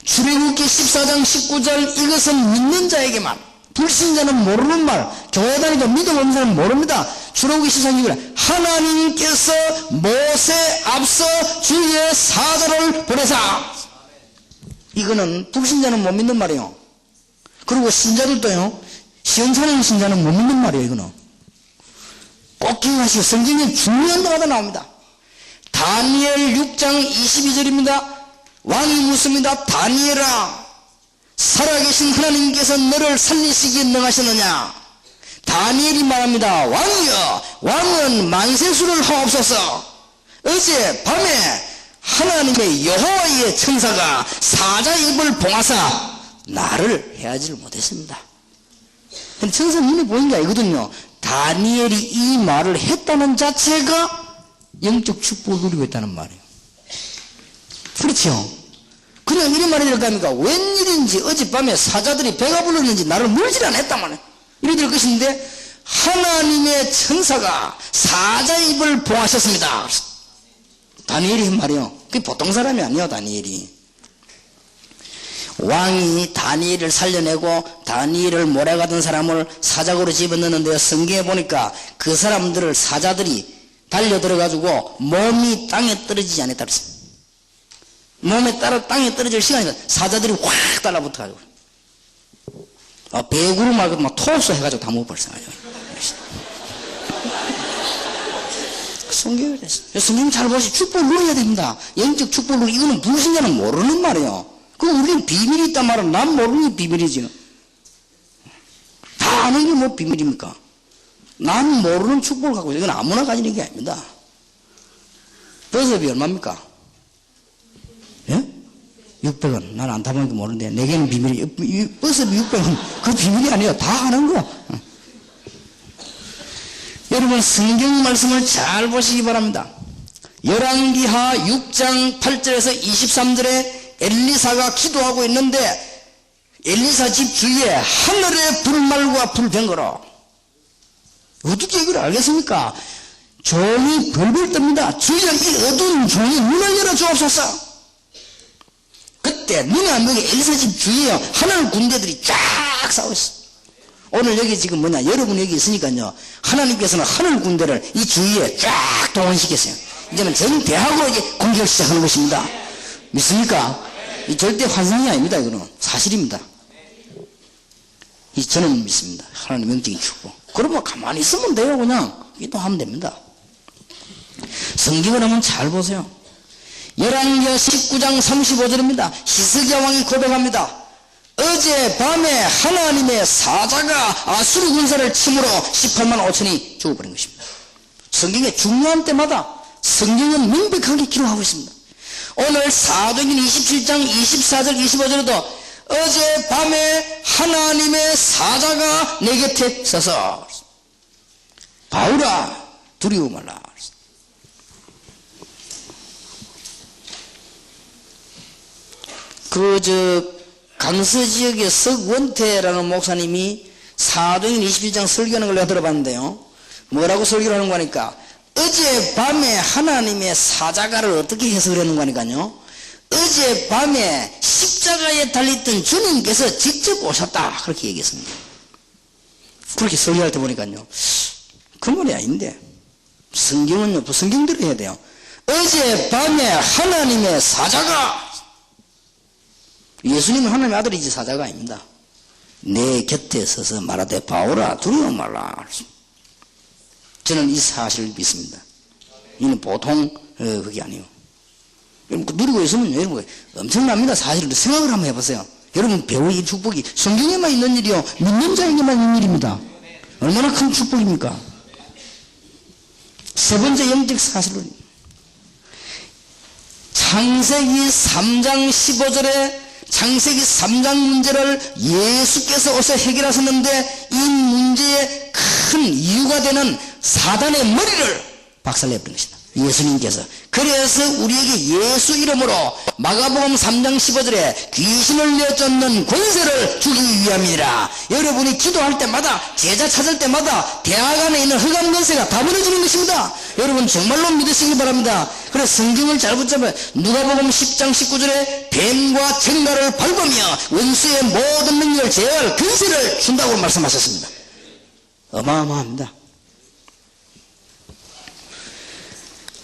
출애굽기 14장 19절 이것은 믿는 자에게만, 불신자는 모르는 말, 교회 다니도 믿음 없는 사람은 모릅니다. 출애굽기 14장 19절 하나님께서 모세 앞서 주의 사자를 보내사. 이거는 불신자는 못 믿는 말이에요. 그리고 신자들도요, 시험사는 신자는 못 믿는 말이에요. 이거는 꼭 기억하시고, 성경에 중요한 단어가 나옵니다. 다니엘 6장 22절입니다. 왕이 묻습니다. 다니엘아, 살아계신 하나님께서 너를 살리시기에 능하시느냐? 다니엘이 말합니다. 왕이여, 왕은 만세수를 하옵소서. 어제 밤에 하나님의 여호와의 천사가 사자의 입을 봉하사 나를 해하지를 못했습니다. 근데 천사는 눈에 보인 게 아니거든요. 다니엘이 이 말을 했다는 자체가 영적 축복을 누리고 있다는 말이에요. 그렇죠? 그냥 이런 말이 될 거 아닙니까? 웬일인지 어젯밤에 사자들이 배가 불렀는지 나를 물질 않았단 말이에요. 이래 될 것인데 하나님의 천사가 사자의 입을 봉하셨습니다. 다니엘이 한 말이요. 그게 보통 사람이 아니에요. 다니엘이. 왕이 다니엘을 살려내고 다니엘을 몰아가던 사람을 사자고로 집어넣는데 성경에 보니까 그 사람들을 사자들이 달려들어가지고 몸이 땅에 떨어지지 않았다 그랬습니다. 몸에 따라 땅에 떨어질 시간이 사자들이 확 달라붙어가지고 배구로 막 토수 해가지고 다 못 발생하죠. 성경이 됐어요. 성경 잘 보시. 축복을 누려야 됩니다. 영적 축복을. 이거는 불신자는 모르는 말이에요. 그럼 우리는 비밀이 있단 말은 난 모르는 게 비밀이지. 다 아는 게 뭐 비밀입니까? 난 모르는 축복을 갖고 있어요. 이건 아무나 가지는 게 아닙니다. 버섯이 얼마입니까? 예? 600원. 난 안 타보니까 모르는데 내게는 비밀이. 버섯이 600원. 그 비밀이 아니에요. 다 아는 거. 여러분 성경 말씀을 잘 보시기 바랍니다. 열왕기하 6장 8절에서 23절에 엘리사가 기도하고 있는데 엘리사 집 주위에 하늘의 불말과 불병거로. 어떻게 이걸 알겠습니까? 종이 벌벌 뜹니다. 주위에 이 어두운 종이 문을 열어 주옵소서. 그때 눈에 안 보이게 엘리사 집 주위에 하늘 군대들이 쫙 싸워 있어. 오늘 여기 지금 뭐냐, 여러분 여기 있으니까요, 하나님께서는 하늘 군대를 이 주위에 쫙 동원시켰어요. 이제는 전 대학으로 이제 공격을 시작하는 것입니다. 믿습니까? 이 절대 환상이 아닙니다. 이거는 사실입니다. 저는 믿습니다. 하나님 영적인 축복. 그러면 가만히 있으면 돼요. 그냥 기도하면 됩니다. 성경을 한번 잘 보세요. 열왕기하 19장 35절입니다. 히스기야 왕이 고백합니다. 어젯밤에 하나님의 사자가 아수르 군사를 침으로 18만 5천이 죽어버린 것입니다. 성경의 중요한 때마다 성경은 명백하게 기록하고 있습니다. 오늘 사도행전 27장 24절 25절에도 어젯밤에 하나님의 사자가 내 곁에 서서 바울아 두려워 말라. 강서 지역의 석원태라는 목사님이 사도행전 21장 설교하는 걸 내가 들어봤는데요. 뭐라고 설교를 하는 거니까 어젯밤에 하나님의 사자가를 어떻게 해석을 했는 거니까요. 어젯밤에 십자가에 달렸던 주님께서 직접 오셨다. 그렇게 얘기했습니다. 그렇게 설교할 때 보니까요. 그 말이 아닌데 성경은요. 성경대로 해야 돼요. 어젯밤에 하나님의 사자가, 예수님은 하나님의 아들이지 사자가 아닙니다. 내 곁에 서서 말하되 바울아 두려워 말라. 저는 이 사실을 믿습니다. 이는 보통 그게 아니에요. 여러분 누리고 있으면 여러분 엄청납니다. 사실을 생각을 한번 해보세요. 여러분 배우의 이 축복이 성경에만 있는 일이요, 믿는 자에게만 있는 일입니다. 얼마나 큰 축복입니까? 세 번째 영적 사실은 창세기 3장 15절에 창세기 3장 문제를 예수께서 오셔 해결하셨는데 이 문제의 큰 이유가 되는 사단의 머리를 박살내버린 것이다. 예수님께서. 그래서 우리에게 예수 이름으로 마가복음 3장 15절에 귀신을 내쫓는 권세를 주기 위함이라. 여러분이 기도할 때마다, 제자 찾을 때마다 대학 안에 있는 흑암 권세가 다 무너지는 것입니다. 여러분 정말로 믿으시기 바랍니다. 그래서 성경을 잘 붙잡아요. 누가복음 10장 19절에 뱀과 쟁가를 밟으며 원수의 모든 능력을 제어할 권세를 준다고 말씀하셨습니다. 어마어마합니다.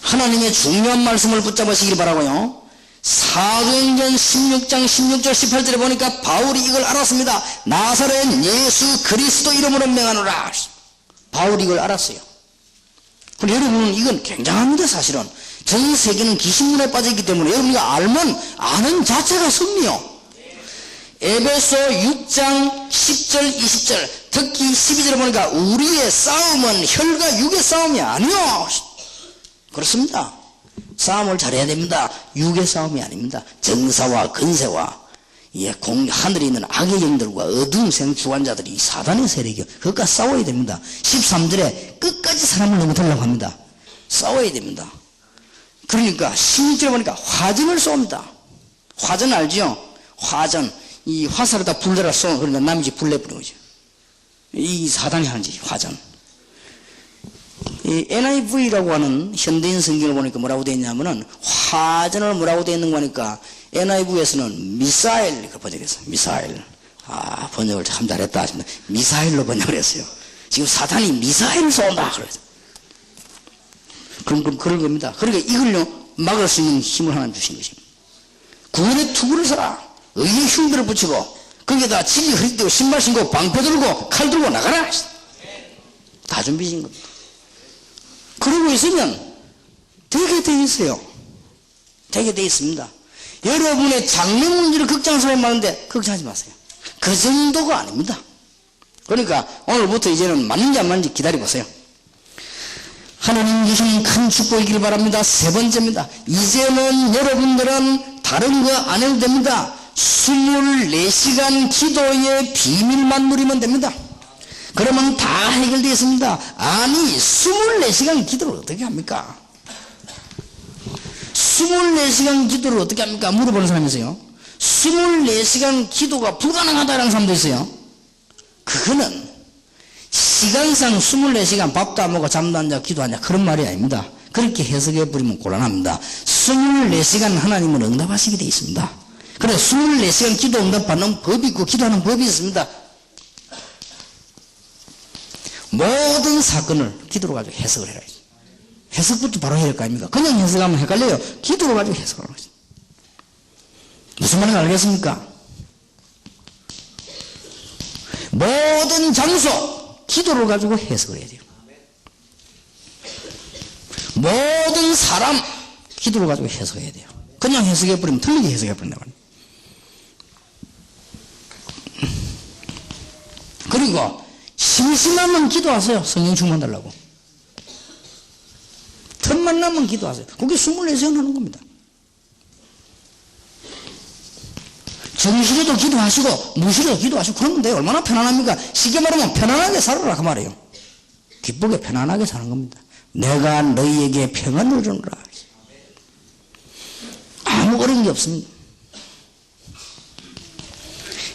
하나님의 중요한 말씀을 붙잡으시길 바라고요. 사도행전 16장 16절 18절에 보니까 바울이 이걸 알았습니다. 나사렛 예수 그리스도 이름으로 명하노라. 바울이 이걸 알았어요. 그런데 여러분은 이건 굉장합니다. 사실은 전 세계는 귀신문에 빠져있기 때문에 여러분이가 알면 아는 자체가 섭리요. 에베소 6장 10절 20절 특히 12절에 보니까 우리의 싸움은 혈과 육의 싸움이 아니요. 그렇습니다. 싸움을 잘해야 됩니다. 육의 싸움이 아닙니다. 정사와 근세와 하늘에 있는 악의 영들과 어두운 생 주관자들이 사단의 세력이요. 그것과 싸워야 됩니다. 13절에 끝까지 사람을 넘어뜨리려고 합니다. 싸워야 됩니다. 그러니까 16절에 보니까 화전을 쏩니다. 화전 알죠? 화전. 이 화살에다 불대라 쏘면 그러니까 남이 불 내버리는 거죠. 이 사단이 하는 짓이 화전. 이 NIV라고 하는 현대인 성경을 보니까 뭐라고 되어 있냐면은 화전을 뭐라고 되어 있는 거니까 NIV에서는 미사일 이렇게 번역했어요. 미사일. 아, 번역을 참 잘했다 하십니다. 미사일로 번역을 했어요. 지금 사단이 미사일을 쏜다 그래서. 그런 겁니다. 그러니까 이걸요 막을 수 있는 힘을 하나 주신 것입니다. 구원의 투구를 써라. 의의 흉배를 붙이고 거기에다 진리 흐리 떼고 신발 신고 방패 들고 칼 들고 나가라. 다 준비신 겁니다. 그러고 있으면 되게 돼 있어요. 되게 돼 있습니다. 여러분의 장래 문제를 걱정하는 사람이 많은데 걱정하지 마세요. 그 정도가 아닙니다. 그러니까 오늘부터 이제는 맞는지 안 맞는지 기다려보세요. 하나님 주신 큰 축복이길 바랍니다. 세 번째입니다. 이제는 여러분들은 다른 거 안 해도 됩니다. 24시간 기도의 비밀만 누리면 됩니다. 그러면 다 해결되어 있습니다. 아니 24시간 기도를 어떻게 합니까? 24시간 기도를 어떻게 합니까? 물어보는 사람이 있어요. 24시간 기도가 불가능하다는 사람도 있어요. 그거는 시간상 24시간 밥도 안 먹고 잠도 안 자고 기도 안 자고 그런 말이 아닙니다. 그렇게 해석해 버리면 곤란합니다. 24시간 하나님은 응답하시게 되어 있습니다. 그래 24시간 기도 응답받는 법이 있고 기도하는 법이 있습니다. 모든 사건을 기도로 가지고 해석을 해라. 해석부터 바로 해야 할 거 아닙니까? 그냥 해석하면 헷갈려요. 기도로 가지고 해석을 하는 거죠. 무슨 말인지 알겠습니까? 모든 장소 기도를 가지고 해석을 해야 돼요. 모든 사람 기도를 가지고 해석해야 돼요. 그냥 해석해버리면 틀리게 해석해버린다 말이에요. 그리고 심심하면 기도하세요. 성령 충만 달라고. 틈만 나면 기도하세요. 그게 24시간 하는 겁니다. 정실에도 기도하시고 무실에도 기도하시고 그러면 돼요. 얼마나 편안합니까? 쉽게 말하면 편안하게 살아라 그 말이에요. 기쁘게 편안하게 사는 겁니다. 내가 너희에게 평안을 주노라. 아무 어려운 게 없습니다.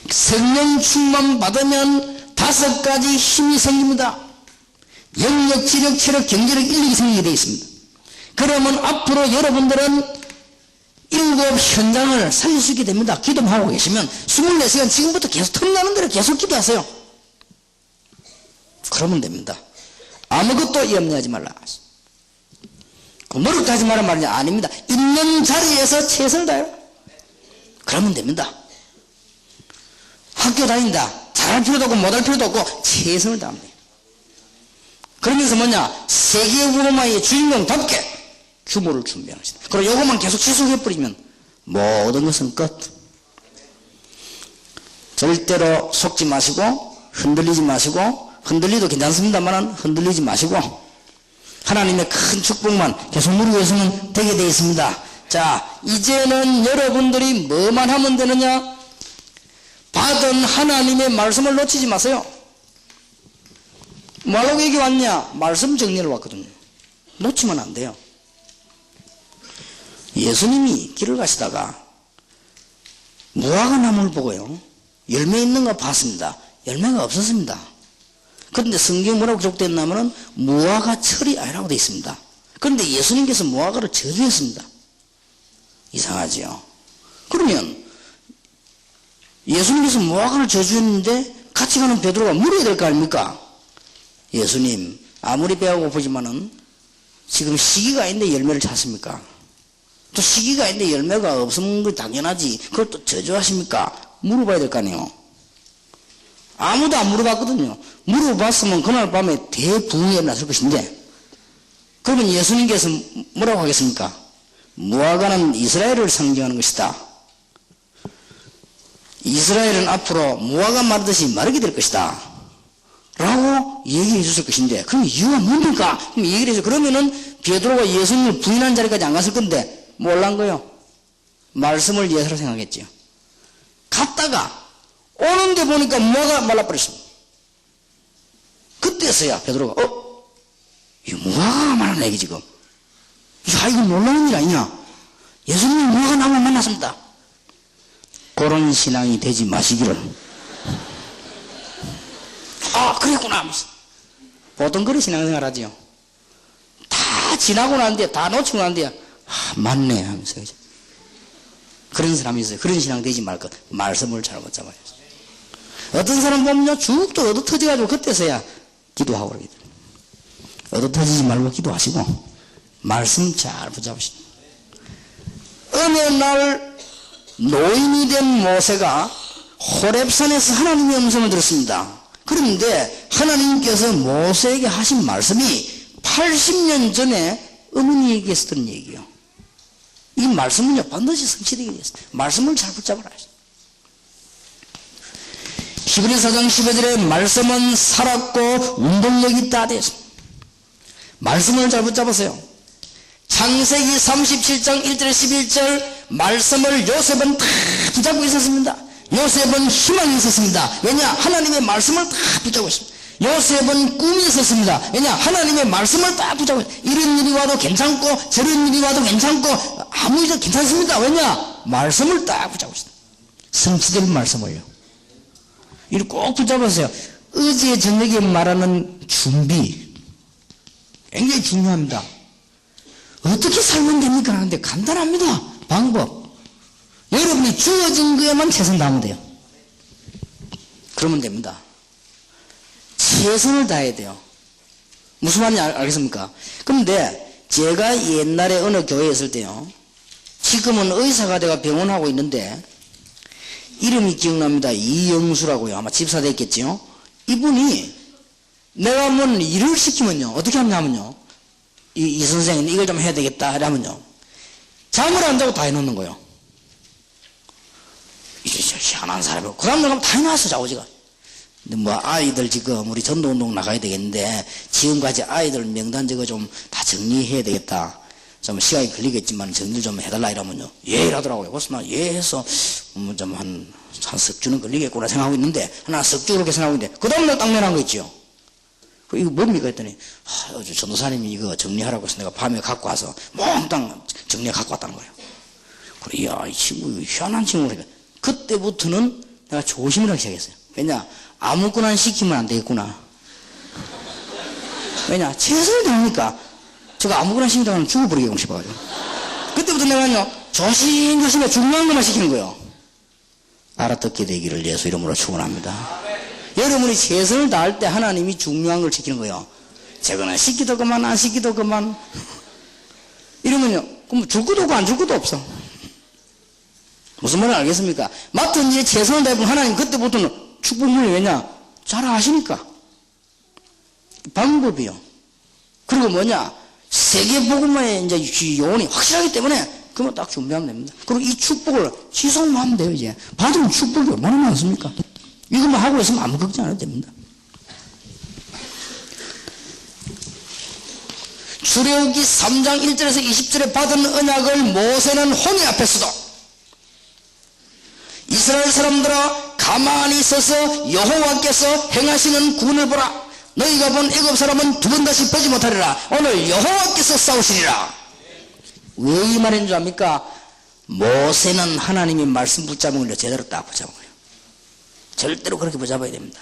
성령 충만 받으면 5가지 힘이 생깁니다. 영력, 지력, 체력, 경제력, 인력이 생기게 되어 있습니다. 그러면 앞으로 여러분들은 7 현장을 살릴 수 있게 됩니다. 기도만 하고 계시면 24시간 지금부터 계속 틈나는 대로 계속 기도하세요. 그러면 됩니다. 아무것도 염려하지 말라. 노력도 하지 말란 말이냐? 아닙니다. 있는 자리에서 최선을 다해라. 그러면 됩니다. 학교 다닌다. 잘할 필요도 없고 못할 필요도 없고 최선을 다하면 돼요. 그러면서 뭐냐? 세계 우로마의 주인공답게 규모를 준비하는 것이다. 그리고 요것만 계속 지속해버리면 모든 것은 끝. 절대로 속지 마시고 흔들리지 마시고 흔들리도 괜찮습니다만 흔들리지 마시고 하나님의 큰 축복만 계속 누리고 있으면 되게 되어 있습니다. 자, 이제는 여러분들이 뭐만 하면 되느냐? 받은 하나님의 말씀을 놓치지 마세요. 뭐라고 여기 왔냐? 말씀 정리를 왔거든요. 놓치면 안 돼요. 예수님이 길을 가시다가 무화과 나무를 보고요, 열매 있는 거 봤습니다. 열매가 없었습니다. 그런데 성경에 뭐라고 기록되어 있냐면은 무화과 철이 아니라고 되어 있습니다. 그런데 예수님께서 무화과를 저주했습니다. 이상하지요. 그러면 예수님께서 무화과를 저주했는데 같이 가는 베드로가 물어야 될 거 아닙니까? 예수님, 아무리 배가 고프지만은 지금 시기가 있는데 열매를 찾습니까? 또 시기가 있는데 열매가 없으면 그 당연하지. 그걸 또 저주하십니까? 물어봐야 될 거 아니에요. 아무도 안 물어봤거든요. 물어봤으면 그날 밤에 대부흥이 났을 것인데, 그러면 예수님께서 뭐라고 하겠습니까? 무화과는 이스라엘을 상징하는 것이다. 이스라엘은 앞으로 무화과 마르듯이 마르게 될 것이다. 라고 얘기해 줬을 것인데, 그럼 이유가 뭡니까? 그럼 얘기를 해서, 그러면은 베드로가 예수님을 부인한 자리까지 안 갔을 건데, 몰란 거요. 말씀을 예사로 생각했죠. 갔다가, 오는데 보니까 무화과가 말라버렸습니다. 그때서야 베드로가, 이 무화과가 말하는 얘기 지금. 야, 이거 놀라운 일 아니냐? 예수님이 무화과 나무를 만났습니다. 그런 신앙이 되지 마시기를. 아, 그랬구나 하면서. 보통 그런 신앙생활 하지요. 다 지나고 난뒤에, 다 놓치고 난뒤에, 맞네 하면서. 그런 사람이 있어요. 그런 신앙 되지 말 것. 말씀을 잘못 잡아요. 어떤 사람 보면요, 죽도 얻어 터져가지고 그때서야 기도하고 그러거든요. 얻어 터지지 말고 기도하시고 말씀 잘 붙잡으시고. 어느 날 노인이 된 모세가 호렙산에서 하나님의 음성을 들었습니다. 그런데 하나님께서 모세에게 하신 말씀이 80년 전에 어머니에게 했던 얘기예요. 이 말씀은요, 반드시 성취되게 되었어요. 말씀을 잘 붙잡아라. 히브리서 4장 15절에 말씀은 살았고 운동력이 있다 되었습니다. 말씀을 잘 붙잡으세요. 창세기 37장 1절 11절 말씀을 요셉은 다 붙잡고 있었습니다. 요셉은 희망이 있었습니다. 왜냐? 하나님의 말씀을 다 붙잡고 있습니다. 요셉은 꿈이 있었습니다. 왜냐? 하나님의 말씀을 다 붙잡고 있습니다. 이런 일이 와도 괜찮고 저런 일이 와도 괜찮고 아무 일도 괜찮습니다. 왜냐? 말씀을 딱 붙잡고 있습니다. 성취될 말씀을요. 이를 꼭 붙잡으세요. 어제 저녁에 말하는 준비 굉장히 중요합니다. 어떻게 살면 됩니까? 하는데 간단합니다. 방법. 여러분이 주어진 거에만 최선 다하면 돼요. 그러면 됩니다. 최선을 다해야 돼요. 무슨 말인지 알겠습니까? 그런데 제가 옛날에 어느 교회에 있을 때요, 지금은 의사가 돼가 병원하고 있는데 이름이 기억납니다. 이영수라고요. 아마 집사 됐겠죠. 이분이 내가 뭐 일을 시키면요, 어떻게 하냐면요, 이 선생님 이걸 좀 해야 되겠다 하면요, 잠을 안 자고 다 해놓는 거예요. 이제 희한한 사람이고, 그 다음 날 다 해놨어, 자고지가. 근데 뭐 아이들 지금 우리 전도운동 나가야 되겠는데 지금까지 아이들 명단 저거 좀 다 정리해야 되겠다. 좀 시간이 걸리겠지만 정리 좀 해달라 이러면요, 예 이러더라고요. 그래서 나 예 해서 좀 한 석 주는 걸리겠구나 생각하고 있는데, 하나 석 주 그렇게 생각하고 있는데, 그 다음날 딱 내놓은 거 있죠. 이거 뭡니까 했더니, 어제 전도사님이 이거 정리하라고 해서 내가 밤에 갖고 와서 몽땅 정리해 갖고 왔다는 거예요. 그래, 이야, 이 친구 희한한 친구니까. 그때부터는 내가 조심을 하기 시작했어요. 왜냐? 아무거나 시키면 안 되겠구나. 왜냐? 최선을 다하니까 제가 아무거나 시키다가는 죽어버리겠구나 싶어가지고. 그때부터 내가요, 조심조심해 중요한 것만 시키는 거예요. 알아듣게 되기를 예수 이름으로 축원합니다. 여러분이 최선을 다할 때 하나님이 중요한 걸 지키는 거예요. 저거는 시키도 그만 안 시키도 그만 이러면요, 그럼 줄 것도 없고 안 줄 것도 없어. 무슨 말인지 알겠습니까? 맡은 일에 최선을 다해보면 하나님 그때부터는 축복문이 왜냐? 잘 아시니까. 방법이요. 그리고 뭐냐? 세계복음의 이제 요원이 확실하기 때문에 그러면 딱 준비하면 됩니다. 그리고 이 축복을 지속만 하면 돼요. 이제 받으면 축복이 얼마나 많습니까? 이것만 하고 있으면 아무 걱정 안 해도 됩니다. 출애굽기 3장 1절에서 20절에 받은 언약을 모세는 혼의 앞에서도 이스라엘 사람들아 가만히 있어서 여호와께서 행하시는 구원을 보라. 너희가 본 애굽 사람은 두 번 다시 보지 못하리라. 오늘 여호와께서 싸우시리라. 왜 이 말인 줄 압니까? 모세는 하나님이 말씀 붙잡은 걸로 제대로 딱 붙잡은 거예요. 절대로 그렇게 붙잡아야 됩니다.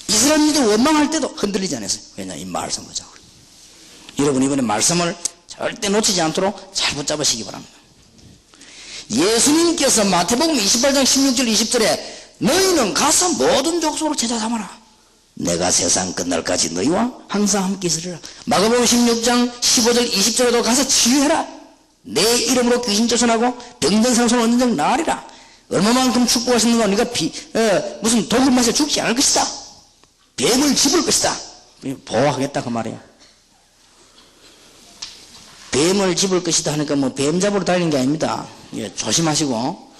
이스라엘인들 원망할 때도 흔들리지 않았어요. 왜냐? 이 말씀 붙잡고. 여러분 이번에 말씀을 절대 놓치지 않도록 잘 붙잡으시기 바랍니다. 예수님께서 마태복음 28장 16절 20절에 너희는 가서 모든 족속으로 제자 삼아라. 내가 세상 끝날까지 너희와 항상 함께 있으리라. 마가복음 16장 15절 20절에도 가서 치유해라. 내 이름으로 귀신 쫓아나고 병든 사람 손 얻는 적 나으리라. 얼마만큼 축복하셨는가. 네가 무슨 독을 마셔 죽지 않을 것이다. 뱀을 집을 것이다. 보호하겠다 그 말이에요. 뱀을 집을 것이다 하니까 뭐 뱀 잡으러 다니는 게 아닙니다. 예, 조심하시고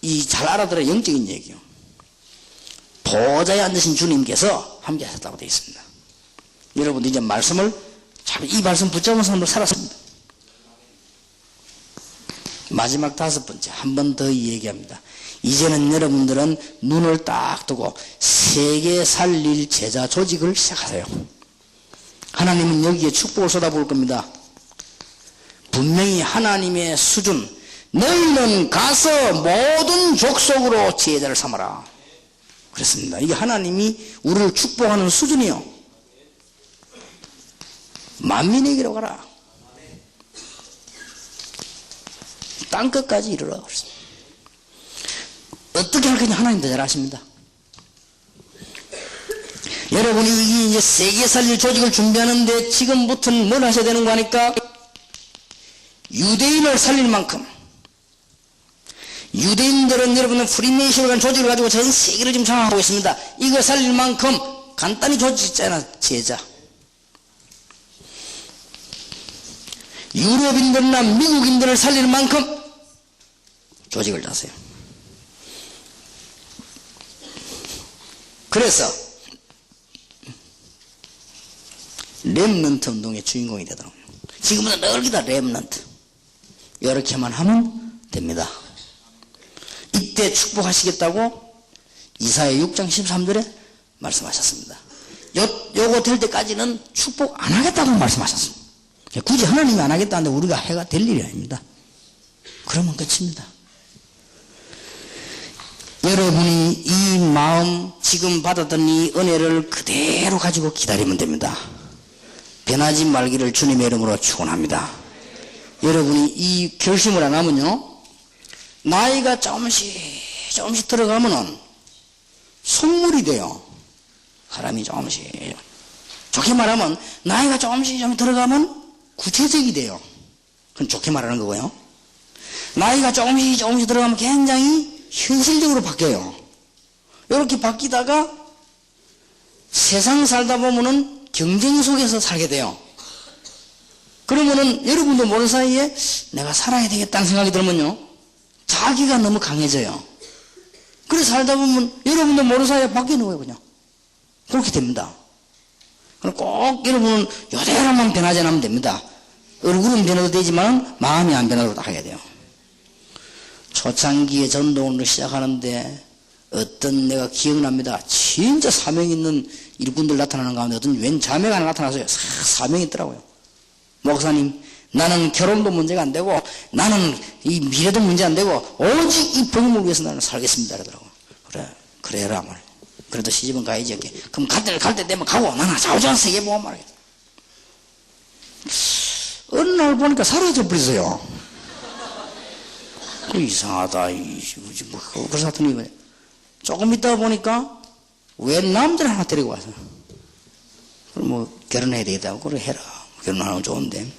이 잘 알아들어야 영적인 얘기요. 보좌에 앉으신 주님께서 함께 하셨다고 되어 있습니다. 여러분 이제 말씀을 잘 이 말씀 붙잡은 사람도 살았습니다. 마지막 5번째 한 번 더 얘기합니다. 이제는 여러분들은 눈을 딱 뜨고 세계 살릴 제자 조직을 시작하세요. 하나님은 여기에 축복을 쏟아부을 겁니다. 분명히 하나님의 수준, 너희는 가서 모든 족속으로 제자를 삼아라. 그렇습니다. 이게 하나님이 우리를 축복하는 수준이요. 만민에게로 가라. 땅끝까지 이르러. 어떻게 할 거냐 하나님도 잘 아십니다. 여러분이 이제 세계 살릴 조직을 준비하는데 지금부터는 뭘 하셔야 되는 거 하니까 유대인을 살릴 만큼 유대인들은 여러분은 프리메이션이라는 조직을 가지고 전 세계를 지금 장악하고 있습니다. 이거 살릴 만큼 간단히 조직 있잖아. 제자. 유럽인들이나 미국인들을 살릴 만큼 조직을 다세요. 그래서 렘넌트 운동의 주인공이 되더라고요. 지금은 널기다 렘넌트. 이렇게만 하면 됩니다. 이때 축복하시겠다고 이사야 6장 13절에 말씀하셨습니다. 요거 될 때까지는 축복 안 하겠다고 말씀하셨습니다. 굳이 하나님이 안 하겠다는데 우리가 해가 될 일이 아닙니다. 그러면 끝입니다. 여러분이 이 마음 지금 받았던 이 은혜를 그대로 가지고 기다리면 됩니다. 변하지 말기를 주님의 이름으로 축원합니다. 여러분이 이 결심을 안 하면요, 나이가 조금씩 들어가면은 속물이 돼요. 사람이 조금씩. 좋게 말하면 나이가 조금씩 들어가면 구체적이 돼요. 그건 좋게 말하는 거고요. 나이가 조금씩 들어가면 굉장히 현실적으로 바뀌어요. 이렇게 바뀌다가 세상 살다 보면은 경쟁 속에서 살게 돼요. 그러면은 여러분도 모르는 사이에 내가 살아야 되겠다는 생각이 들면요, 자기가 너무 강해져요. 그래서 살다 보면 여러분도 모르는 사이에 바뀌는 거예요. 그냥 그렇게 됩니다. 그럼 꼭 여러분은 요대로만 변하지 않으면 됩니다. 얼굴은 변해도 되지만 마음이 안 변하도록 해야 돼요. 초창기에 전도원을 시작하는데 어떤 내가 기억납니다. 진짜 사명 있는 일꾼들 나타나는 가운데 어떤 웬 자매가 하나 나타나서요. 사명이 있더라고요. 목사님, 나는 결혼도 문제가 안 되고 나는 이 미래도 문제 안 되고 오직 이 복음을 위해서 나는 살겠습니다. 그러더라고요. 그래라 말. 그래도 시집은 가야지. 이렇게. 그럼 갈 때 되면 가고 나는 좌우좌우 세계 보고 말이야. 어느 날 보니까 사라져 버렸어요. 이상하다. 그래서 하더니 조금 있다가 보니까 웬 남자를 하나 데리고 와서 그럼 뭐 결혼해야 되겠다고 그래 해라. 결혼하면 좋은데.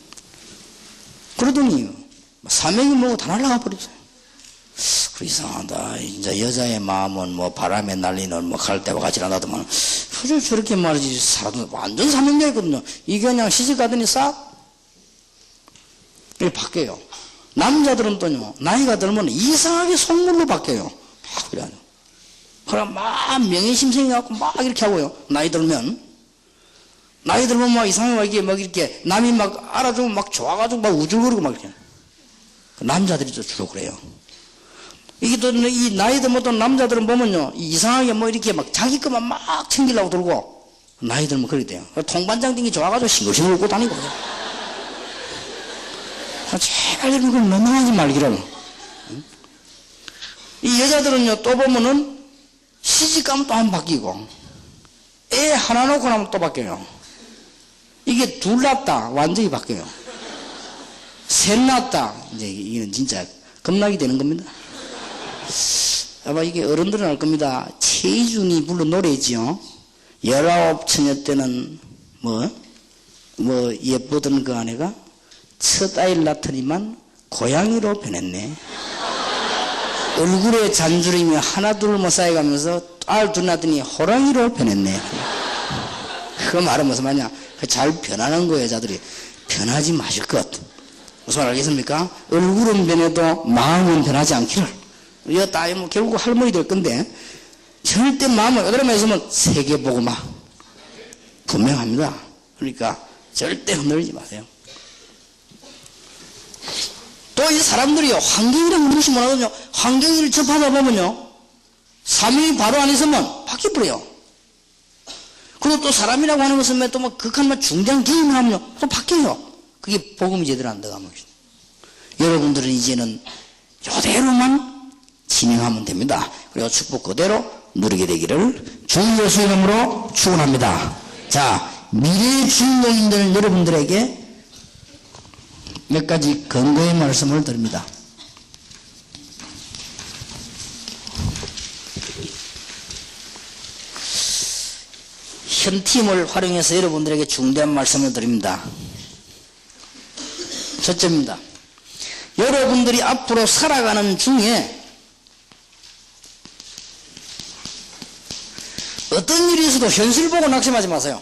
그러더니 사명이 뭐고 다 날아가 버렸어요. 그 이상하다. 이제 여자의 마음은 뭐 바람에 날리는 뭐 갈대와 같이 나다더만 저렇게 말이지 살아도 완전 사명자였거든요. 이게 그냥 시집 가더니 싹 이렇게 바뀌어요. 남자들은 또요, 나이가 들면 이상하게 속물로 바뀌어요. 그럼 막 명예심생해갖고 막 이렇게 하고요. 나이 들면 막 이상하게 막 이렇게 남이 막 알아주고 막 좋아가지고 막 우쭐거리고 막 이렇게. 남자들이 또 주로 그래요. 이게 또 이 나이 들면 또 남자들은 보면요, 이상하게 뭐 이렇게 막 자기 것만 막 챙기려고 들고 나이 들면 그렇게 돼요. 통반장 등이 좋아가지고 싱글싱글 웃고 다니고. 제발 그걸 넘어가지 말기를. 이 여자들은요, 또 보면은 시집 가면 또 한 번 바뀌고, 애 하나 놓고 나면 또 바뀌어요. 이게 둘 낳았다, 완전히 바뀌어요. 셋 낳았다, 이제 이건 진짜 겁나게 되는 겁니다. 아마 이게 어른들은 알 겁니다. 최희준이 불른 노래지요. 19 처녀 때는 예쁘던 그 아내가 첫 아이를 낳더니만 고양이로 변했네. 얼굴에 잔주름이 하나 둘 못 쌓여가면서 알 둘 낳더니 호랑이로 변했네. 그 말은 무슨 말이냐? 잘 변하는 거예요, 여자들이. 변하지 마실 것. 무슨 말 알겠습니까? 얼굴은 변해도 마음은 변하지 않기를. 이거 다 결국 할머니 될 건데, 절대 마음을 어디로만 있으면 세계보고마. 분명합니다. 그러니까 절대 흔들리지 마세요. 또 이 사람들이요, 환경이랑 무시 못하거든요. 환경을 접하다 보면요, 사명이 바로 안 있으면 바뀌어버려요. 그리고 또 사람이라고 하는 것은 또 극한 중대한 개인을 하면요, 또 바뀌어요. 그게 복음이 제대로 안 들어가면. 여러분들은 이제는 이대로만 진행하면 됩니다. 그리고 축복 그대로 누리게 되기를 주 예수 이름으로 축원합니다. 자, 미래의 주인공인 되는 여러분들에게 몇 가지 근거의 말씀을 드립니다. 현팀을 활용해서 여러분들에게 중대한 말씀을 드립니다. 첫째입니다. 여러분들이 앞으로 살아가는 중에 어떤 일이 있어도 현실 보고 낙심하지 마세요.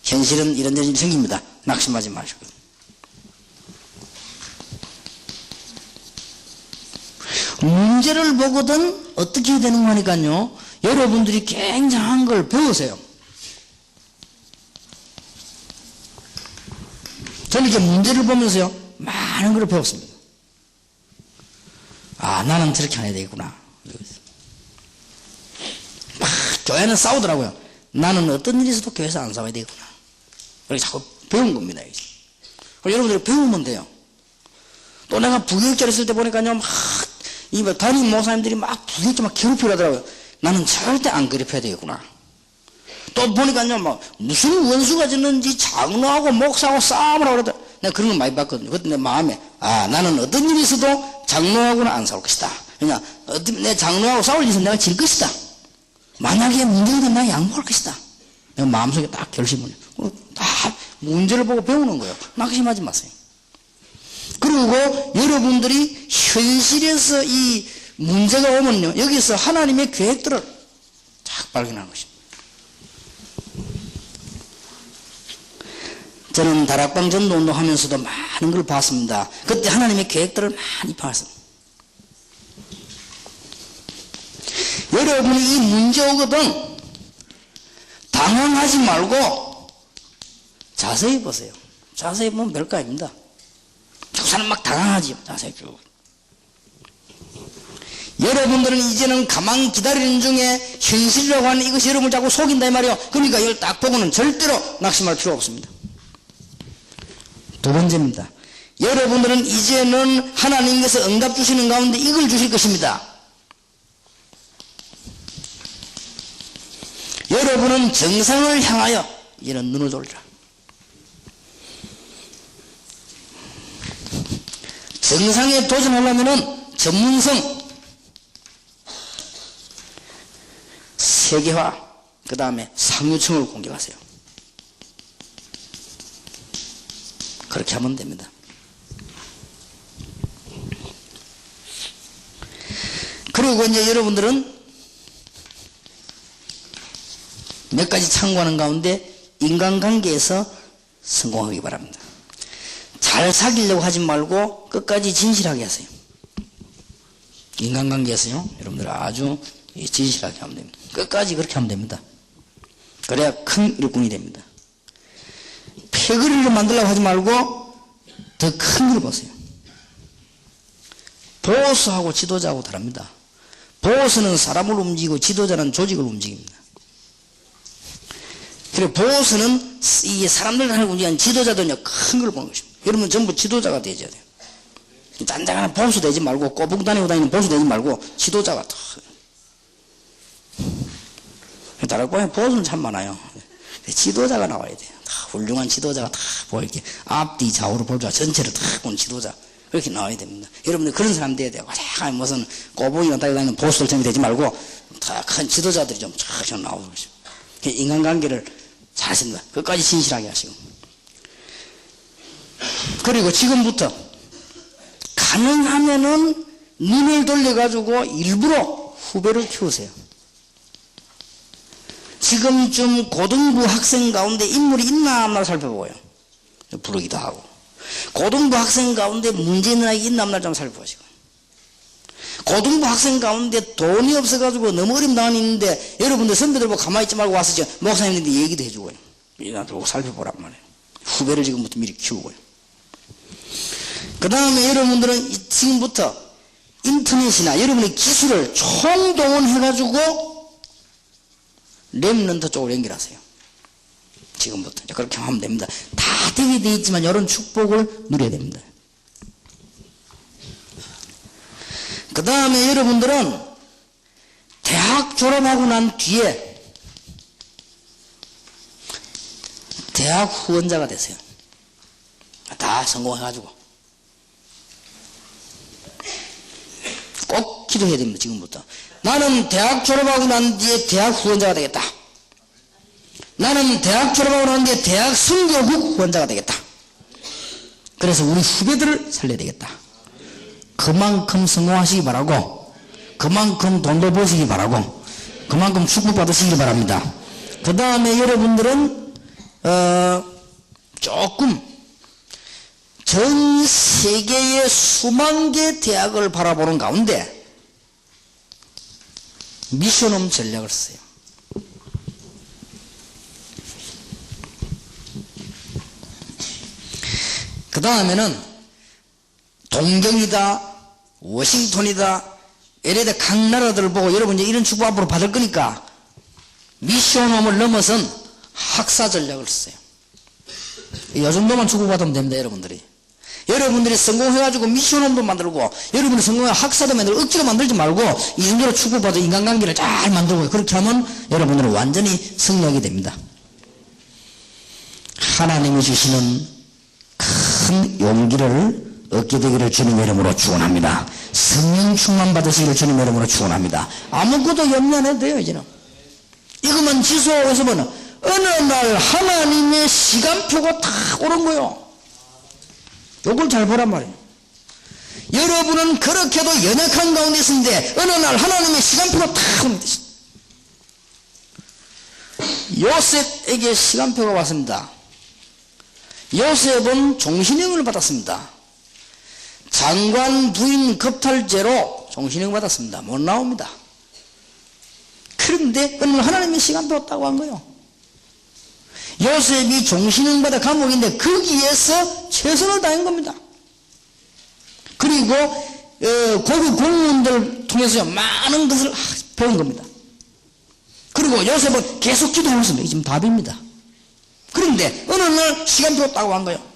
현실은 이런저런 일이 생깁니다. 낙심하지 마시고. 문제를 보거든 어떻게 되는 거니까요. 여러분들이 굉장한 걸 배우세요. 저는 이렇게 문제를 보면서요, 많은 걸 배웠습니다. 아, 나는 저렇게 안 해야 되겠구나. 막 교회는 싸우더라고요. 나는 어떤 일이 있어도 교회에서 안 싸워야 되겠구나. 그렇게 자꾸 배운 겁니다. 여러분들이 배우면 돼요. 또 내가 부교육자를 있을 때 보니까요, 이 담임 목사님들이 막 부교육자 막 괴롭히려 하더라고요. 나는 절대 안 괴롭혀야 되겠구나. 또 보니까요, 무슨 원수가 졌는지 장로하고 목사하고 싸움을 하고 그러더라고요. 내가 그런 거 많이 봤거든요. 그때 내 마음에, 나는 어떤 일이 있어도 장로하고는 안 싸울 것이다. 그냥, 내 장로하고 싸울 일이 있으면 내가 질 것이다. 만약에 문제가 되면 내가 양보할 것이다. 내가 마음속에 딱 결심을 해요. 다 문제를 보고 배우는 거예요. 낙심하지 마세요. 그리고 여러분들이 현실에서 이 문제가 오면요, 여기서 하나님의 계획들을 딱 발견하는 것입니다. 저는 다락방 전도운동 하면서도 많은 걸 봤습니다. 그때 하나님의 계획들을 많이 봤습니다. 여러분이 이 문제 오거든 당황하지 말고 자세히 보세요. 자세히 보면 별거 아닙니다. 저 사람 막 당황하지. 자세히 쭉. 여러분들은 이제는 가만히 기다리는 중에 현실이라고 하는 이것이 여러분을 자꾸 속인다 이 말이에요. 그러니까 이걸 딱 보고는 절대로 낙심할 필요 없습니다. 두 번째입니다. 여러분들은 이제는 하나님께서 응답 주시는 가운데 이걸 주실 것입니다. 여러분은 정상을 향하여 이제는 눈을 돌리라. 정상에 도전하려면 전문성, 세계화, 그 다음에 상류층을 공격하세요. 그렇게 하면 됩니다. 그리고 이제 여러분들은 몇 가지 참고하는 가운데 인간관계에서 성공하기 바랍니다. 잘 사귀려고 하지 말고 끝까지 진실하게 하세요. 인간관계에서요, 여러분들 아주 진실하게 하면 됩니다. 끝까지 그렇게 하면 됩니다. 그래야 큰 일꾼이 됩니다. 패거리를 만들려고 하지 말고 더 큰 걸 보세요. 보스하고 지도자하고 다릅니다. 보스는 사람을 움직이고 지도자는 조직을 움직입니다. 그리고 보스는 이 사람들을 하는 움직이는 지도자들은요, 큰 걸 보는 것입니다. 여러분 전부 지도자가 되셔야 돼요. 짠짠한 보수 되지 말고 꼬북 다니고 다니는 보수 되지 말고 지도자가 더. 다른 보면 보수는 참 많아요. 지도자가 나와야 돼요. 다 훌륭한 지도자가 다 보이게 앞뒤 좌우로 볼 줄 전체를 다 보는 지도자 그렇게 나와야 됩니다. 여러분들 그런 사람 돼야 돼요. 가장 무슨 꼬북이나 다니는 보수들처럼 되지 말고 다 큰 지도자들이 좀 쫙 나오고 인간관계를 잘 하십니다. 끝까지 진실하게 하시고 그리고 지금부터 가능하면은 눈을 돌려가지고 일부러 후배를 키우세요. 지금쯤 고등부 학생 가운데 인물이 있나 없나 살펴보고요. 부르기도 하고. 고등부 학생 가운데 문제 있는 아이가 있나 없나 좀 살펴보시고. 고등부 학생 가운데 돈이 없어가지고 너무 어림당한 있는데 여러분들 선배들 보고 가만히 있지 말고 와서 목사님들한테 얘기도 해주고요. 이나들고 살펴보란 말이에요. 후배를 지금부터 미리 키우고요. 그 다음에 여러분들은 지금부터 인터넷이나 여러분의 기술을 총동원해가지고 렘넌트 쪽으로 연결하세요. 지금부터 그렇게 하면 됩니다. 다 되게 돼 있지만 이런 축복을 누려야 됩니다. 그 다음에 여러분들은 대학 졸업하고 난 뒤에 대학 후원자가 되세요. 다 성공해가지고 꼭 기도해야 됩니다. 지금부터 나는 대학 졸업하고 난 뒤에 대학 후원자가 되겠다. 나는 대학 졸업하고 난 뒤에 대학 선교국 후원자가 되겠다. 그래서 우리 후배들을 살려야 되겠다. 그만큼 성공하시기 바라고 그만큼 돈도 버시기 바라고 그만큼 축복받으시기 바랍니다. 그 다음에 여러분들은 조금 전 세계의 수만 개 대학을 바라보는 가운데 미션홈 전략을 써요. 그 다음에는 동경이다, 워싱턴이다, 이래다 각 나라들을 보고 여러분 이제 이런 축복 앞으로 받을 거니까 미션홈을 넘어선 학사 전략을 써요. 이 정도만 축복받으면 됩니다. 여러분들이 성공해가지고 미션홈도 만들고 여러분이 성공해 학사도 만들고 억지로 만들지 말고 이 정도로 축복받아 인간관계를 잘 만들고 그렇게 하면 여러분들은 완전히 승리하게 됩니다. 하나님이 주시는 큰 용기를 얻게 되기를 주님 이름으로 축원합니다. 성령 충만 받으시기를 주님 이름으로 축원합니다. 아무것도 염려 안 해도 돼요. 이제는 이것만 지수해서 보면 어느 날 하나님의 시간표가 탁 오른 거예요. 요걸 잘 보란 말이에요. 여러분은 그렇게도 연약한 가운데 있는데 어느 날 하나님의 시간표가 탁 옵니다. 요셉에게 시간표가 왔습니다. 요셉은 종신형을 받았습니다. 장관 부인 겁탈죄로 종신형 받았습니다. 못 나옵니다. 그런데 어느 날 하나님의 시간표 왔다고 한 거예요. 요셉이 종신형 받아 감옥인데 거기에서 최선을 다한 겁니다. 그리고 고급 공무원들 통해서 많은 것을 배운 겁니다. 그리고 요셉은 계속 기도하면서 이게 지금 답입니다. 그런데 어느 날 시간표가 따고 한 거예요.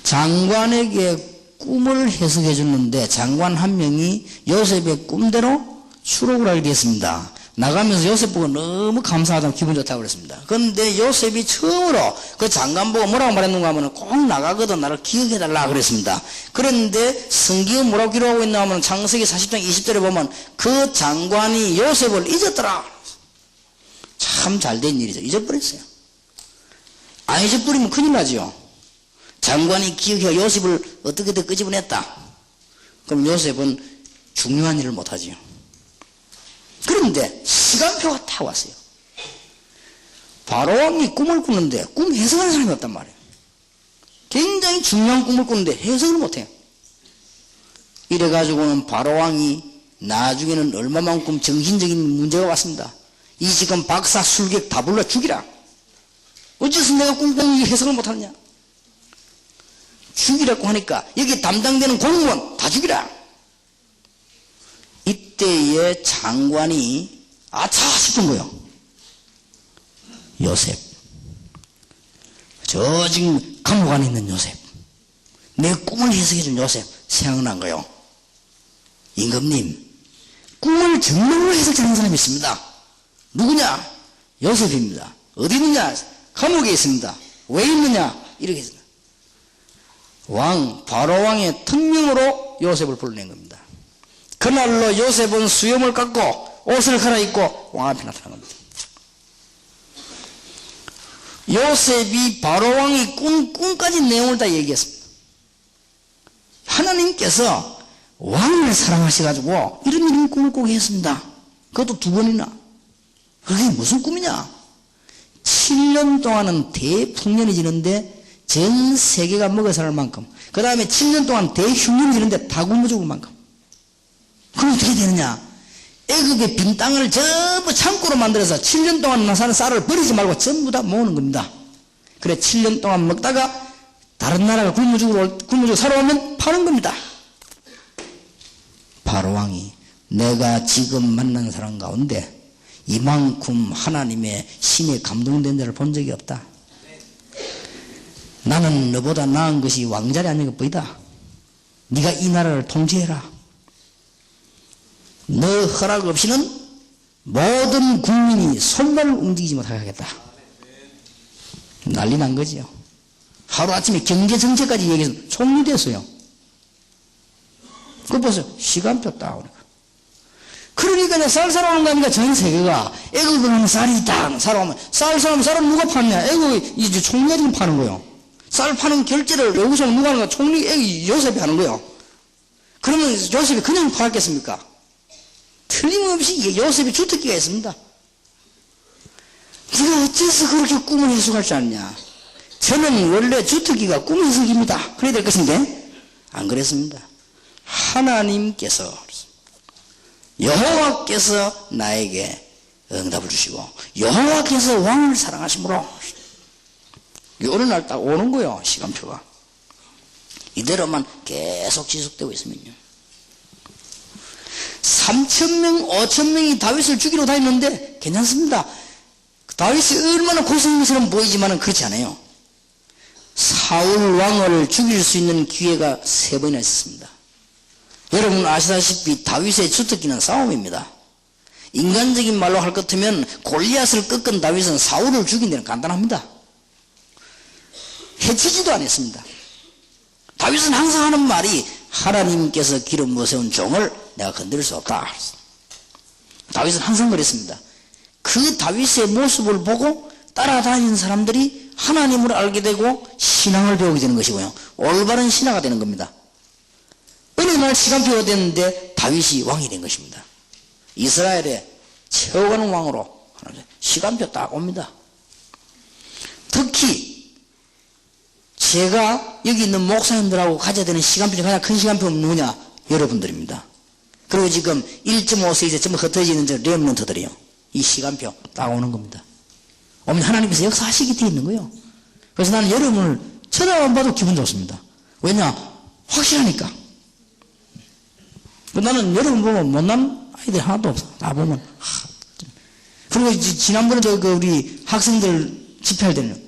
장관에게 꿈을 해석해 줬는데 장관 한 명이 요셉의 꿈대로 추록을 하게 됐습니다. 나가면서 요셉 보고 너무 감사하다고 기분 좋다고 그랬습니다. 그런데 요셉이 처음으로 그 장관 보고 뭐라고 말했는가 하면 꼭 나가거든 나를 기억해달라 그랬습니다. 그런데 성경은 뭐라고 기록하고 있나 하면 창세기 40장 20절에 보면 그 장관이 요셉을 잊었더라. 참 잘된 일이죠. 잊어버렸어요. 안 잊어버리면 큰일 나죠. 장관이 기억해 요셉을 어떻게든 끄집어냈다. 그럼 요셉은 중요한 일을 못하지요. 그런데 시간표가 다 왔어요. 바로왕이 꿈을 꾸는데 꿈 해석하는 사람이 없단 말이에요. 굉장히 중요한 꿈을 꾸는데 해석을 못해요. 이래가지고는 바로왕이 나중에는 얼마만큼 정신적인 문제가 왔습니다. 이 지금 박사 술객 다 불러 죽이라. 어째서 내가 꿈꾸는 해석을 못하느냐. 죽이라고 하니까 여기 담당되는 공무원 다 죽이라. 이때의 장관이 아차 싶은 거예요. 요셉 저 지금 감옥 안에 있는 요셉, 내 꿈을 해석해준 요셉 생각난 거요. 임금님, 꿈을 정말로 해석 잘하는 사람이 있습니다. 누구냐? 요셉입니다. 어디 있느냐? 감옥에 있습니다. 왜 있느냐? 이렇게 했습니다. 바로왕의 특명으로 요셉을 불러낸 겁니다. 그날로 요셉은 수염을 깎고 옷을 갈아입고 왕 앞에 나타난 겁니다. 요셉이 바로왕이 꿈까지 내용을 다 얘기했습니다. 하나님께서 왕을 사랑하셔가지고 이런 꿈을 꼭 했습니다. 그것도 2번이나. 그게 무슨 꿈이냐? 7년 동안은 대풍년이 지는데 전 세계가 먹어 살 만큼, 그 다음에 7년 동안 대흉년이 지는데 다 굶어 죽을 만큼. 그럼 어떻게 되느냐? 애굽의 빈 땅을 전부 창고로 만들어서 7년 동안 사는 쌀을 버리지 말고 전부 다 모으는 겁니다. 그래 7년 동안 먹다가 다른 나라가 굶어 죽고 살아오면 파는 겁니다. 바로왕이 내가 지금 만난 사람 가운데 이만큼 하나님의 신에 감동된 자를 본 적이 없다. 나는 너보다 나은 것이 왕자리 앉는 것 보이다. 네가 이 나라를 통치해라. 너 허락 없이는 모든 국민이 손발을 움직이지 못하게 하겠다. 난리 난 거지요. 하루아침에 경제정책까지 얘기해서 총리 됐어요. 그거 보세요. 시간표 따오니까. 그러니까 쌀 사러 오는 거 아닙니까? 전 세계가. 애국은 쌀이 있다. 살아오면. 쌀 사면 쌀은 누가 파냐? 애국이 이제 총리가 지금 파는 거예요. 쌀 파는 결제를 여기서 누가 하는 거야? 총리, 요셉이 하는 거예요. 그러면 요셉이 그냥 팔겠습니까? 틀림없이 요셉이 주특기가 있습니다. 네가 어째서 그렇게 꿈을 해석할 줄 아느냐? 저는 원래 주특기가 꿈 해석입니다. 그래야 될 것인데 안 그랬습니다. 하나님께서, 여호와께서 나에게 응답을 주시고 여호와께서 왕을 사랑하심으로 어느 날 딱 오는 거예요. 시간표가. 이대로만 계속 지속되고 있으면요. 3,000명, 5,000명이 다윗을 죽이러 다녔는데 괜찮습니다. 다윗이 얼마나 고생한 것처럼 보이지만 그렇지 않아요. 사울 왕을 죽일 수 있는 기회가 3번이나 있었습니다. 여러분 아시다시피 다윗의 주특기는 싸움입니다. 인간적인 말로 할 것 같으면 골리앗을 꺾은 다윗은 사울을 죽인 데는 간단합니다. 해치지도 않았습니다. 다윗은 항상 하는 말이 하나님께서 기름 부어세운 종을 내가 건드릴 수 없다. 다윗은 항상 그랬습니다. 그 다윗의 모습을 보고 따라다니는 사람들이 하나님을 알게 되고 신앙을 배우게 되는 것이고요. 올바른 신화가 되는 겁니다. 어느 날 시간표가 됐는데 다윗이 왕이 된 것입니다. 이스라엘의 최고가는 왕으로 시간표 딱 옵니다. 특히 제가 여기 있는 목사님들하고 가져야 되는 시간표 중에 가장 큰 시간표는 누구냐? 여러분들입니다. 그리고 지금 1.5세 이제 전부 흩어지는 저 렘넌트들이요. 이 시간표 딱 오는 겁니다. 오면 하나님께서 역사하시게 되어 있는 거예요. 그래서 나는 여러분을 쳐다만 봐도 기분 좋습니다. 왜냐? 확실하니까. 나는 여러분 보면 못난 아이들 하나도 없어. 다 보면. 그리고 지난번에 우리 학생들 집회할 때는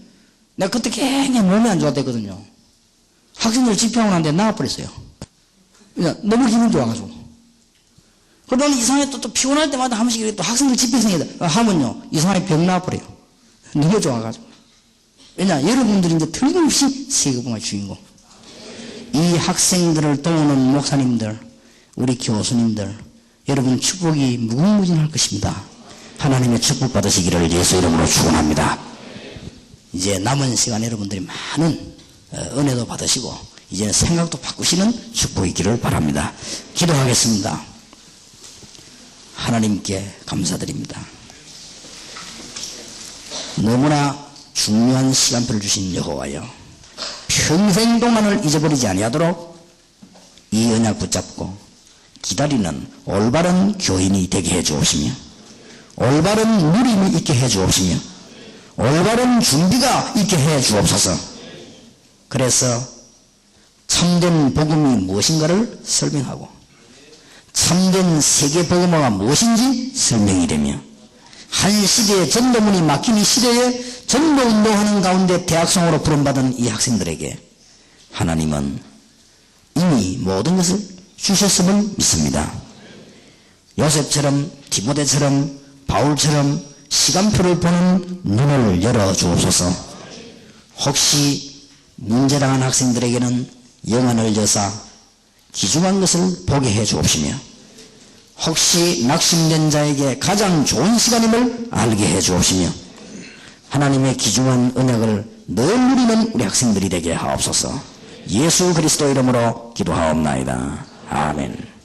내가 그때 굉장히 몸이 안 좋았댔거든요. 학생들 집회하고 난데 나와버렸어요. 너무 기분 좋아가지고. 그리고 나는 이상하게 또 피곤할 때마다 한 번씩 또 학생들 집회 생기다 하면요. 이상하게 병 나와버려요. 너무 좋아가지고. 왜냐? 여러분들이 이제 틀림없이 세계봉화의 주인공. 이 학생들을 도우는 목사님들, 우리 교수님들, 여러분 축복이 무궁무진할 것입니다. 하나님의 축복 받으시기를 예수 이름으로 축원합니다. 이제 남은 시간 여러분들이 많은 은혜도 받으시고 이제는 생각도 바꾸시는 축복이 있기를 바랍니다. 기도하겠습니다. 하나님께 감사드립니다. 너무나 중요한 시간표를 주신 여호와여, 평생 동안을 잊어버리지 아니하도록 이 언약 붙잡고 기다리는 올바른 교인이 되게 해 주옵시며, 올바른 누림이 있게 해 주옵시며, 올바른 준비가 있게 해 주옵소서. 그래서 참된 복음이 무엇인가를 설명하고 참된 세계 복음화가 무엇인지 설명이 되며 한 시대의 전도문이 막힌 이 시대에 전도운동하는 가운데 대학생으로 부름받은 이 학생들에게 하나님은 이미 모든 것을 주셨음을 믿습니다. 요셉처럼 디모데처럼 바울처럼 시간표를 보는 눈을 열어주옵소서. 혹시 문제당한 학생들에게는 영안을 여사 귀중한 것을 보게 해 주옵시며 혹시 낙심된 자에게 가장 좋은 시간임을 알게 해 주옵시며 하나님의 귀중한 언약을 늘 누리는 우리 학생들이 되게 하옵소서. 예수 그리스도 이름으로 기도하옵나이다. 아멘.